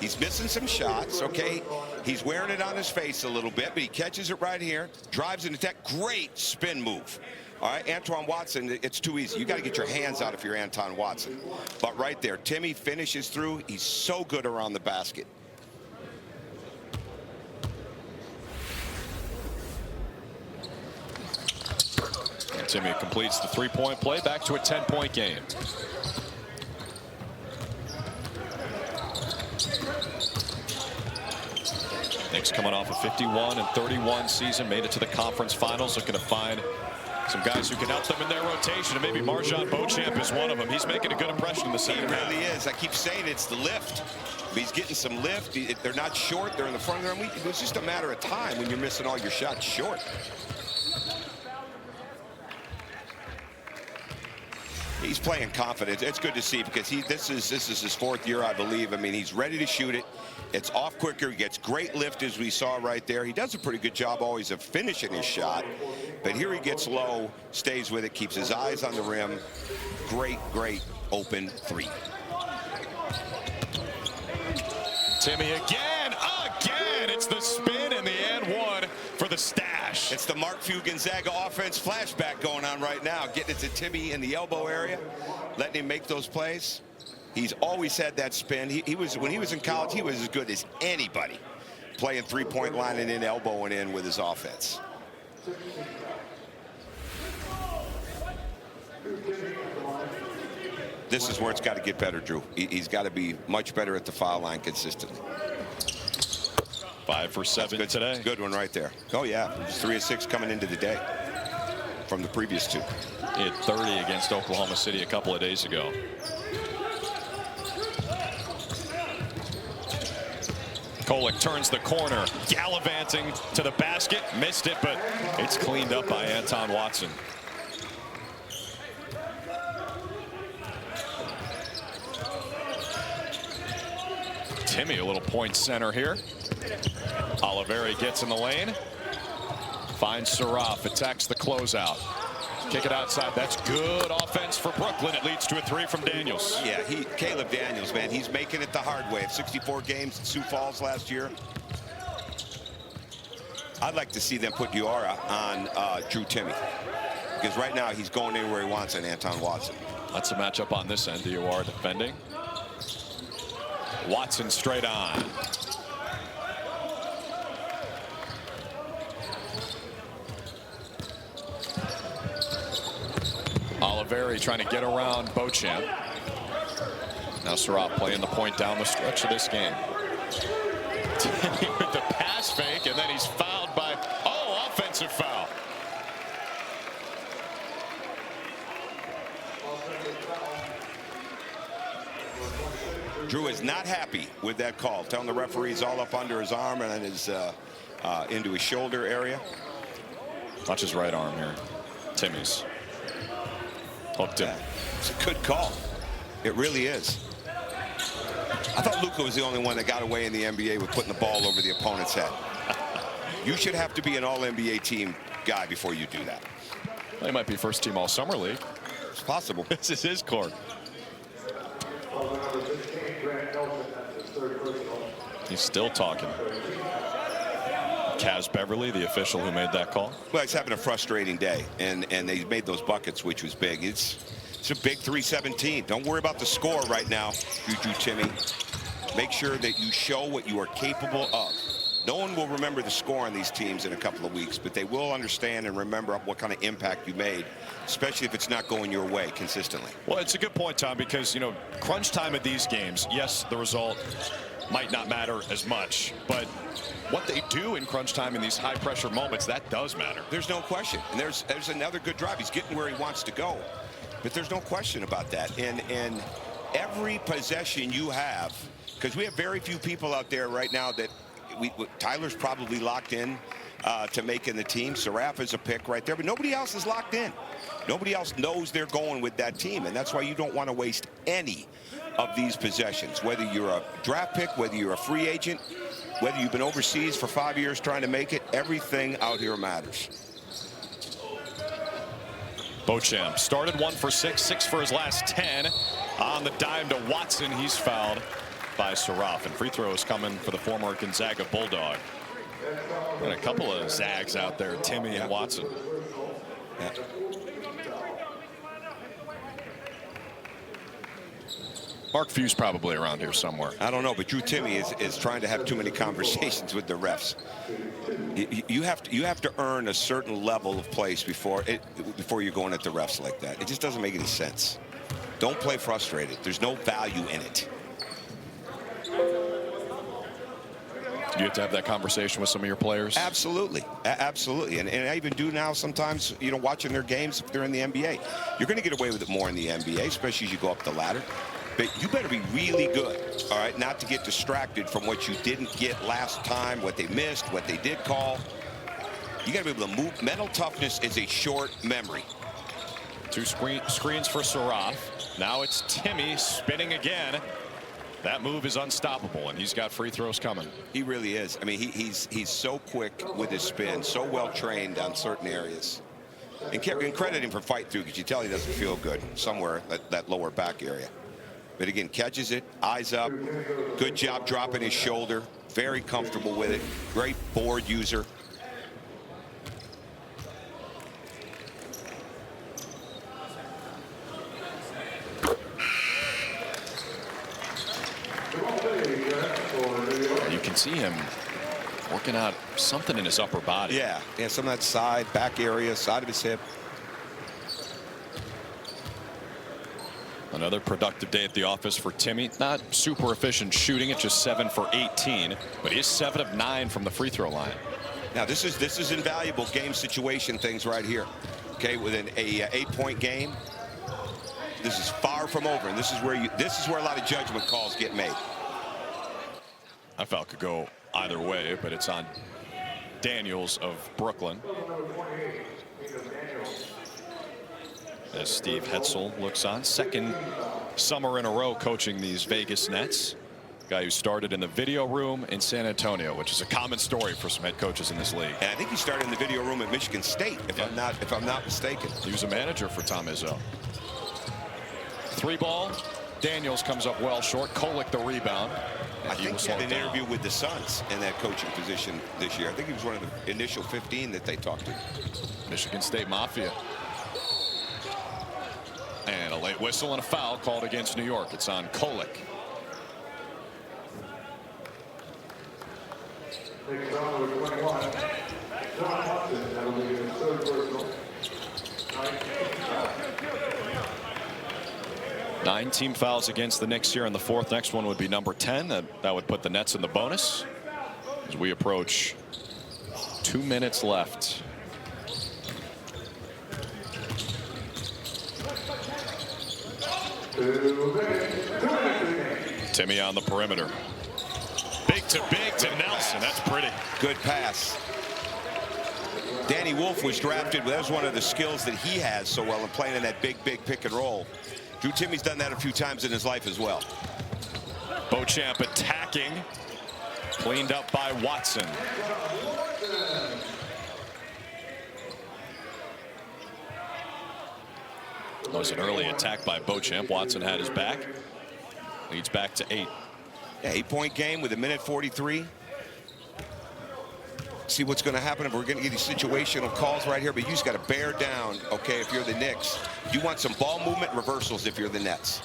Speaker 2: He's missing some shots, okay? He's wearing it on his face a little bit, but he catches it right here, drives into that great spin move. All right, Antoine Watson, it's too easy. You got to get your hands out if you're Anton Watson. But right there, Timmy finishes through. He's so good around the basket.
Speaker 1: And Timmy completes the three-point play, back to a 10-point game. Knicks coming off a 51-31 season, made it to the conference finals, looking to find some guys who can help them in their rotation, and maybe Marjon Beauchamp is one of them. He's making a good impression in the second half.
Speaker 2: He really is. I keep saying it's the lift. He's getting some lift. They're not short. They're in the front of the rim. It's just a matter of time when you're missing all your shots short. He's playing confident. It's good to see because this is his fourth year, I believe. I mean, he's ready to shoot it. It's off quicker. He gets great lift, as we saw right there. He does a pretty good job always of finishing his shot. But here he gets low, stays with it, keeps his eyes on the rim. Great, great open three.
Speaker 1: Timmy again. It's the spin and the and one for the stash.
Speaker 2: It's the Mark Few Gonzaga offense flashback going on right now. Getting it to Timmy in the elbow area, letting him make those plays. He's always had that spin. When he was in college, he was as good as anybody playing three-point line and in, elbowing in with his offense. This is where it's got to get better, Drew. He's got to be much better at the foul line consistently.
Speaker 1: 5 for 7
Speaker 2: good,
Speaker 1: today.
Speaker 2: Good one right there. Oh, yeah. 3 of 6 coming into the day from the previous 2.
Speaker 1: He had 30 against Oklahoma City a couple of days ago. Kolek turns the corner, gallivanting to the basket, missed it, but it's cleaned up by Anton Watson. Timmy, a little point center here. Oliveri gets in the lane, finds Saraf, attacks the closeout. Kick it outside. That's good offense for Brooklyn. It leads to a 3 from Daniels.
Speaker 2: Yeah, Caleb Daniels, man, he's making it the hard way. 64 games in Sioux Falls last year. I'd like to see them put Diarra on Drew Timmy, because right now he's going anywhere he wants on Anton Watson.
Speaker 1: That's a matchup on this end. Diarra defending. Watson straight on. Oliveri trying to get around Beauchamp. Now Saraf playing the point down the stretch of this game. With the pass fake, and then he's fouled by, offensive foul.
Speaker 2: Drew is not happy with that call, telling the referees all up under his arm and his into his shoulder area.
Speaker 1: Watch his right arm here. Timmy's. Hooked him.
Speaker 2: It's a good call. It really is. I thought Luka was the only one that got away in the NBA with putting the ball over the opponent's head. You should have to be an all-NBA team guy before you do that.
Speaker 1: Well, he might be first team all-summer league.
Speaker 2: It's possible.
Speaker 1: This is his court. He's still talking. Kaz Beverly, the official who made that call.
Speaker 2: Well, he's having a frustrating day, and they made those buckets, which was big. It's a big 3-17. Don't worry about the score right now, Drew Timmy. Make sure that you show what you are capable of. No one will remember the score on these teams in a couple of weeks, but they will understand and remember what kind of impact you made, especially if it's not going your way consistently.
Speaker 1: Well, it's a good point, Tom, because, crunch time of these games, yes, the result might not matter as much, but what they do in crunch time in these high pressure moments, that does matter.
Speaker 2: There's no question. And there's another good drive. He's getting where he wants to go, but there's no question about that. And every possession you have, because we have very few people out there right now that Tyler's probably locked in to making the team. Saraf is a pick right there, but nobody else is locked in. Nobody else knows they're going with that team, and that's why you don't want to waste any of these possessions, whether you're a draft pick, whether you're a free agent, whether you've been overseas for 5 years trying to make it. Everything out here matters.
Speaker 1: Beauchamp started 1 for 6, 6 for his last 10. On the dime to Watson, he's fouled by Saraf, and free throws coming for the former Gonzaga Bulldog. And a couple of zags out there, Timmy and Watson.
Speaker 2: Yeah.
Speaker 1: Mark Few's probably around here somewhere.
Speaker 2: I don't know, but Drew Timmy is trying to have too many conversations with the refs. You have to earn a certain level of place before you're going at the refs like that. It just doesn't make any sense. Don't play frustrated. There's no value in it.
Speaker 1: Do you have to have that conversation with some of your players?
Speaker 2: Absolutely, absolutely, and I even do now sometimes. You know, watching their games if they're in the NBA, you're going to get away with it more in the NBA, especially as you go up the ladder. But you better be really good, all right, not to get distracted from what you didn't get last time, what they missed, what they did call. You got to be able to move. Mental toughness is a short memory.
Speaker 1: 2 screens for Saraf. Now it's Timmy spinning again. That move is unstoppable, and he's got free throws coming.
Speaker 2: He really is. I mean, he's so quick with his spin, so well trained on certain areas. And credit him for fight through, because you tell he doesn't feel good somewhere that lower back area. But again, catches it, eyes up. Good job dropping his shoulder. Very comfortable with it. Great board user.
Speaker 1: You can see him working out something in his upper body.
Speaker 2: Yeah, some of that side, back area, side of his hip.
Speaker 1: Another productive day at the office for Timmy. Not super efficient shooting. It's just 7 for 18, but he's 7 of 9 from the free throw line.
Speaker 2: Now this is invaluable game situation things right here. Okay, within a 8-point game, this is far from over, and this is where a lot of judgment calls get made.
Speaker 1: I felt it could go either way, but it's on Daniels of Brooklyn. As Steve Hetzel looks on, second summer in a row coaching these Vegas Nets. Guy who started in the video room in San Antonio, which is a common story for some head coaches in this league.
Speaker 2: And I think he started in the video room at Michigan State, if I'm not mistaken.
Speaker 1: He was a manager for Tom Izzo. 3 ball. Daniels comes up well short. Kolek the rebound.
Speaker 2: I think he had an interview with the Suns in that coaching position this year. I think he was one of the initial 15 that they talked to.
Speaker 1: Michigan State Mafia. And a late whistle and a foul called against New York. It's on Kolek. Nine team fouls against the Knicks here in the 4th. Next one would be number 10. That would put the Nets in the bonus as we approach 2 minutes left. Timmy on the perimeter. Big to Nelson. That's pretty.
Speaker 2: Good pass. Danny Wolf was drafted. That was one of the skills that he has so well in playing in that big pick and roll. Drew Timmy's done that a few times in his life as well.
Speaker 1: Beauchamp attacking. Cleaned up by Watson. That was an early attack by Beauchamp. Watson had his back. Leads back to 8.
Speaker 2: Yeah, 8-point game with 1:43. See what's going to happen if we're going to get these situational calls right here, but you just got to bear down, okay, if you're the Knicks. You want some ball movement reversals if you're the Nets.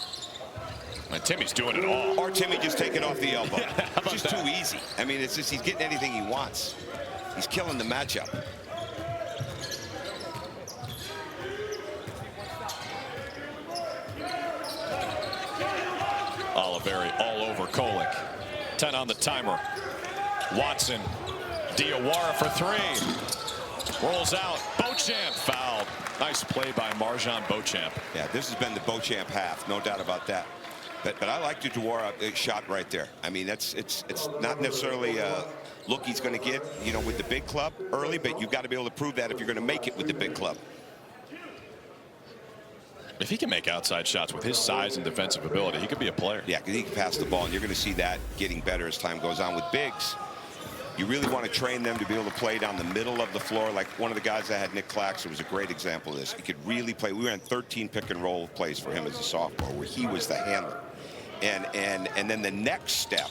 Speaker 1: And Timmy's doing it all.
Speaker 2: Or Timmy just taking off the elbow. Yeah, it's just too easy. I mean, it's just he's getting anything he wants. He's killing the matchup.
Speaker 1: Oliveri all over Kolek. 10 on the timer. Watson. Diawara for 3. Rolls out. Beauchamp fouled. Nice play by Marjan Beauchamp.
Speaker 2: Yeah, this has been the Beauchamp half, no doubt about that. But I like the Diawara shot right there. I mean, it's not necessarily a look he's going to get, you know, with the big club early, but you've got to be able to prove that if you're going to make it with the big club.
Speaker 1: If he can make outside shots with his size and defensive ability, he could be a player.
Speaker 2: Yeah, because he can pass the ball, and you're going to see that getting better as time goes on with bigs. You really want to train them to be able to play down the middle of the floor. Like one of the guys I had, Nick Claxton, was a great example of this. He could really play. We ran 13 pick and roll plays for him as a sophomore, where he was the handler. And then the next step,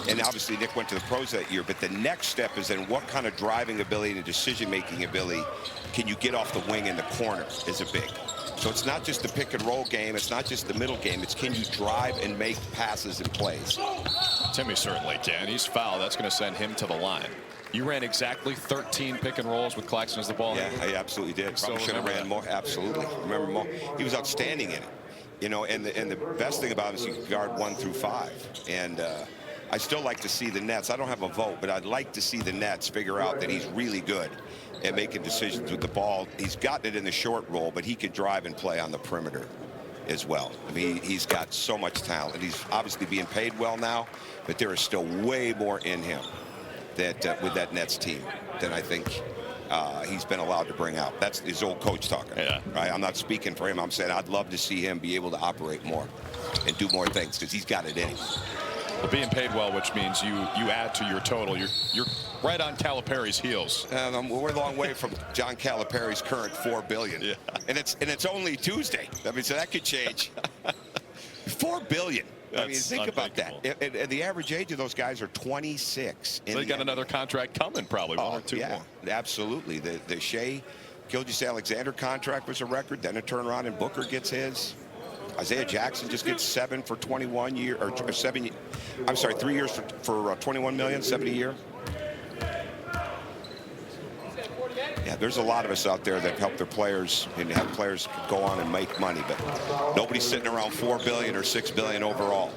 Speaker 2: and obviously Nick went to the pros that year, but the next step is then what kind of driving ability and decision-making ability can you get off the wing in the corner is a big. So it's not just the pick and roll game, it's not just the middle game, it's can you drive and make passes and plays.
Speaker 1: Timmy certainly can. He's fouled. That's going to send him to the line. You ran exactly 13 pick and rolls with Claxton as the ball.
Speaker 2: Yeah, I absolutely did. Probably should have ran more. Absolutely. Remember more. He was outstanding in it. You know, and the best thing about him is he could guard 1 through 5. And I still like to see the Nets. I don't have a vote, but I'd like to see the Nets figure out that he's really good at making decisions with the ball. He's gotten it in the short roll, but he can drive and play on the perimeter as well. I mean, he's got so much talent. He's obviously being paid well now, but there is still way more in him that with that Nets team than I think he's been allowed to bring out. That's his old coach talking.
Speaker 1: Yeah.
Speaker 2: Right? I'm not speaking for him. I'm saying I'd love to see him be able to operate more and do more things because he's got it in him.
Speaker 1: Well, being paid well, which means you add to your total. You're right on Calipari's heels.
Speaker 2: We're a long way from John Calipari's current $4 billion.
Speaker 1: Yeah.
Speaker 2: And it's only Tuesday. I mean, so that could change. $4 billion. I mean, think about that. And the average age of those guys are 26.
Speaker 1: So they got another contract coming, probably one or two more.
Speaker 2: Absolutely. The Shea Gilgeous-Alexander contract was a record. Then a turnaround and Booker gets his. Isaiah Jackson just gets 7 for 21 year or 7. I'm sorry, 3 years for 21 million, 70 a year. Yeah, there's a lot of us out there that help their players and have players go on and make money, but nobody's sitting around $4 billion or $6 billion overall.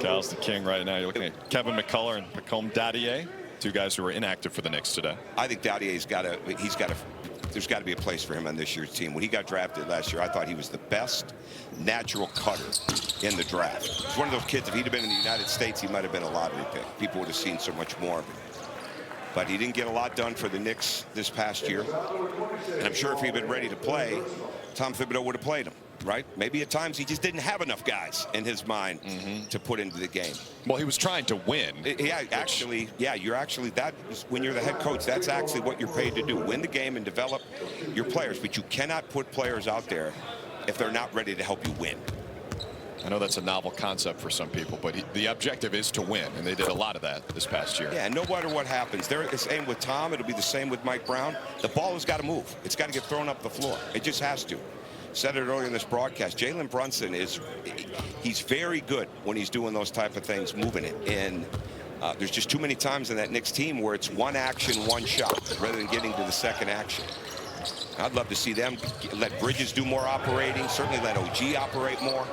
Speaker 1: Cal's the king right now. You're looking at Kevin McCullough and Pacome Dadier, two guys who are inactive for the Knicks today.
Speaker 2: I think Dadier's there's got to be a place for him on this year's team. When he got drafted last year, I thought he was the best natural cutter in the draft. He's one of those kids, if he'd have been in the United States, he might have been a lottery pick. People would have seen so much more of him. But he didn't get a lot done for the Knicks this past year. And I'm sure if he'd been ready to play, Tom Thibodeau would have played him, right? Maybe at times he just didn't have enough guys in his mind to put into the game.
Speaker 1: Well, he was trying to win.
Speaker 2: Yeah, actually, when you're the head coach, that's actually what you're paid to do. Win the game and develop your players. But you cannot put players out there if they're not ready to help you win.
Speaker 1: I know that's a novel concept for some people, but the objective is to win, and they did a lot of that this past year.
Speaker 2: Yeah, and no matter what happens, they're the same with Tom. It'll be the same with Mike Brown. The ball has got to move. It's got to get thrown up the floor. It just has to. Said it earlier in this broadcast. Jalen Brunson he's very good when he's doing those type of things, moving it. And there's just too many times in that Knicks team where it's one action, one shot, rather than getting to the second action. I'd love to see them let Bridges do more operating, certainly let OG operate more.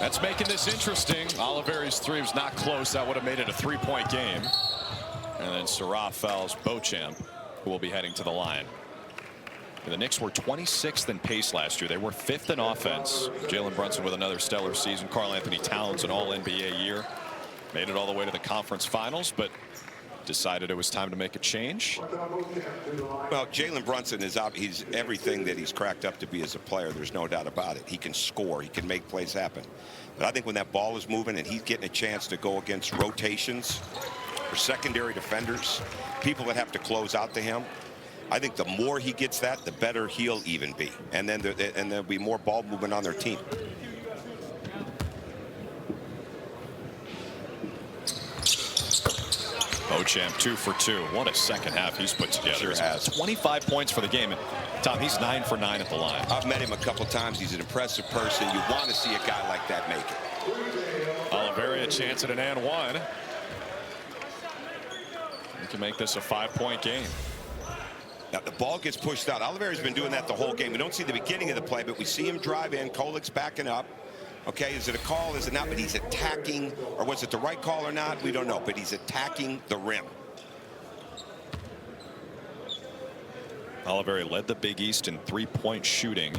Speaker 1: That's making this interesting. Oliveri's three was not close. That would have made it a 3-point game. And then Sarah fouls Beauchamp, who will be heading to the line. And the Knicks were 26th in pace last year. They were 5th in offense. Jalen Brunson with another stellar season. Karl Anthony Towns, an all-NBA year. Made it all the way to the conference finals, but decided it was time to make a change.
Speaker 2: Well, Jalen Brunson he's everything that he's cracked up to be as a player. There's no doubt about it. He can score. He can make plays happen. But I think when that ball is moving and he's getting a chance to go against rotations or secondary defenders, people that have to close out to him, I think the more he gets that, the better he'll even be. And then there'll be more ball movement on their team.
Speaker 1: Beauchamp 2 for 2. What a second half he's put together.
Speaker 2: Sure has.
Speaker 1: 25 points for the game. And Tom, he's 9 for 9 at the line.
Speaker 2: I've met him a couple times. He's an impressive person. You want to see a guy like that make it.
Speaker 1: Oliveri a chance at an and one. He can make this a 5-point game.
Speaker 2: Now the ball gets pushed out. Oliveri's been doing that the whole game. We don't see the beginning of the play, but we see him drive in. Kolik's backing up. Okay, is it a call? Is it not? But he's attacking, or was it the right call or not? We don't know, but he's attacking the rim.
Speaker 1: Oliveri led the Big East in 3-point shooting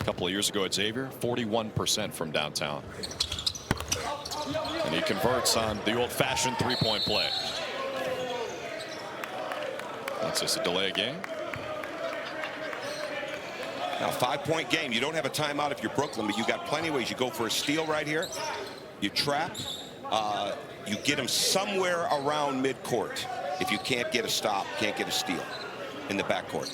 Speaker 1: a couple of years ago at Xavier, 41% from downtown. And he converts on the old-fashioned 3-point play. That's just a delay game.
Speaker 2: Now, 5-point game. You don't have a timeout if you're Brooklyn, but you got plenty of ways. You go for a steal right here. You trap. You get him somewhere around midcourt if you can't get a stop, can't get a steal in the backcourt.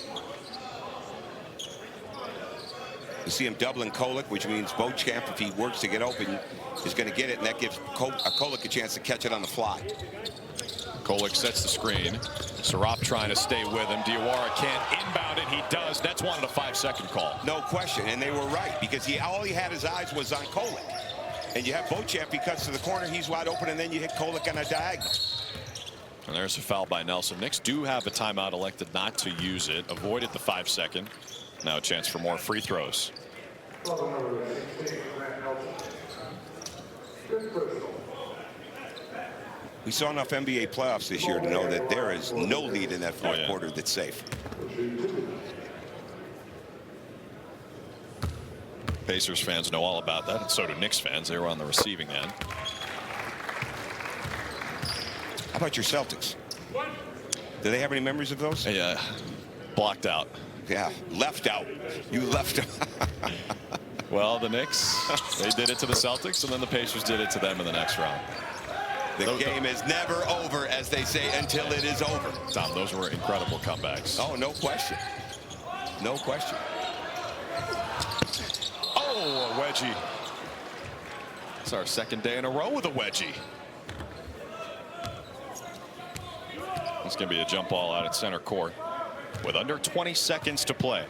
Speaker 2: You see him doubling Kolek, which means Beauchamp, if he works to get open, is going to get it, and that gives Kolek a chance to catch it on the fly.
Speaker 1: Kolek sets the screen. Sarop trying to stay with him. Diawara can't inbound it. He does. That's wanted a 5-second call.
Speaker 2: No question, and they were right, because all he had his eyes was on Kolek. And you have Beauchamp, he cuts to the corner, he's wide open, and then you hit Kolek on a diagonal.
Speaker 1: And there's a foul by Nelson. Knicks do have a timeout, elected not to use it. Avoided the 5-second. Now a chance for more free throws.
Speaker 2: We saw enough NBA playoffs this year to know that there is no lead in that fourth quarter that's safe.
Speaker 1: Pacers fans know all about that, and so do Knicks fans. They were on the receiving end.
Speaker 2: How about your Celtics? Do they have any memories of those?
Speaker 1: Yeah, blocked out.
Speaker 2: Yeah, left out. You left out.
Speaker 1: Well, the Knicks, they did it to the Celtics, and then the Pacers did it to them in the next round.
Speaker 2: The game is never over, as they say, until it is over.
Speaker 1: Tom, those were incredible comebacks.
Speaker 2: Oh, no question. No question.
Speaker 1: Oh, a wedgie. It's our second day in a row with a wedgie. It's going to be a jump ball out at center court with under 20 seconds to play.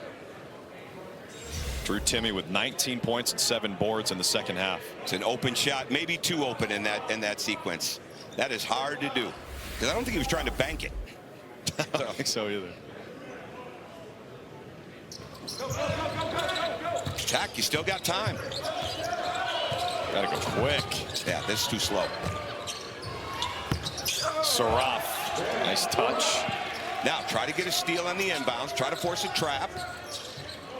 Speaker 1: Drew Timme with 19 points and 7 boards in the second half.
Speaker 2: It's an open shot, maybe 2 open in that sequence. That is hard to do, because I don't think he was trying to bank it.
Speaker 1: I don't think so either.
Speaker 2: Jack, you still got time.
Speaker 1: Gotta go quick.
Speaker 2: Yeah, this is too slow.
Speaker 1: Saraf, nice touch.
Speaker 2: Now try to get a steal on the inbounds. Try to force a trap.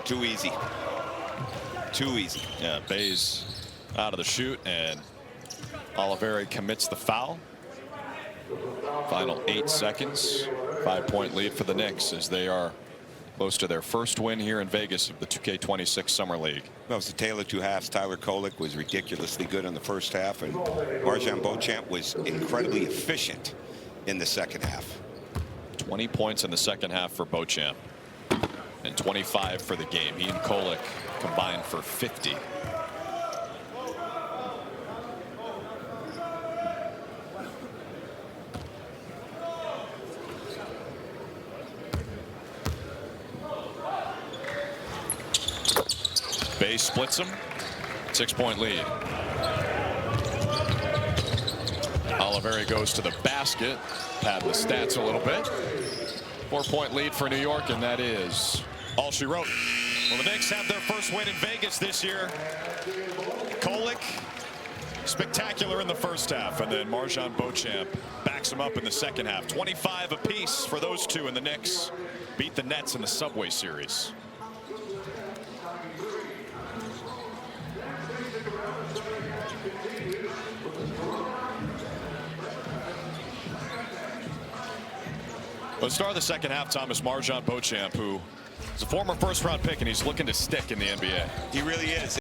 Speaker 2: Too easy. Too easy.
Speaker 1: Yeah, Bayes out of the shoot, and Oliveri commits the foul. Final 8 seconds. 5-point lead for the Knicks as they are close to their first win here in Vegas of the 2K26 Summer League.
Speaker 2: That was the tale of two halves. Tyler Kolek was ridiculously good in the first half, and Marjan Beauchamp was incredibly efficient in the second half.
Speaker 1: 20 points in the second half for Beauchamp, and 25 for the game. He and Kolek combined for 50. Bay splits him. 6-point lead. Oliveri goes to the basket. Pad the stats a little bit. 4-point lead for New York, and that is all she wrote. Well, the Knicks have their first win in Vegas this year. Kolek, spectacular in the first half, and then Marjan Beauchamp backs him up in the second half. 25 apiece for those two, and the Knicks beat the Nets in the Subway Series. Well, the star of the second half, Thomas, Marjan Beauchamp, who is a former first-round pick, and he's looking to stick in the NBA.
Speaker 2: He really is.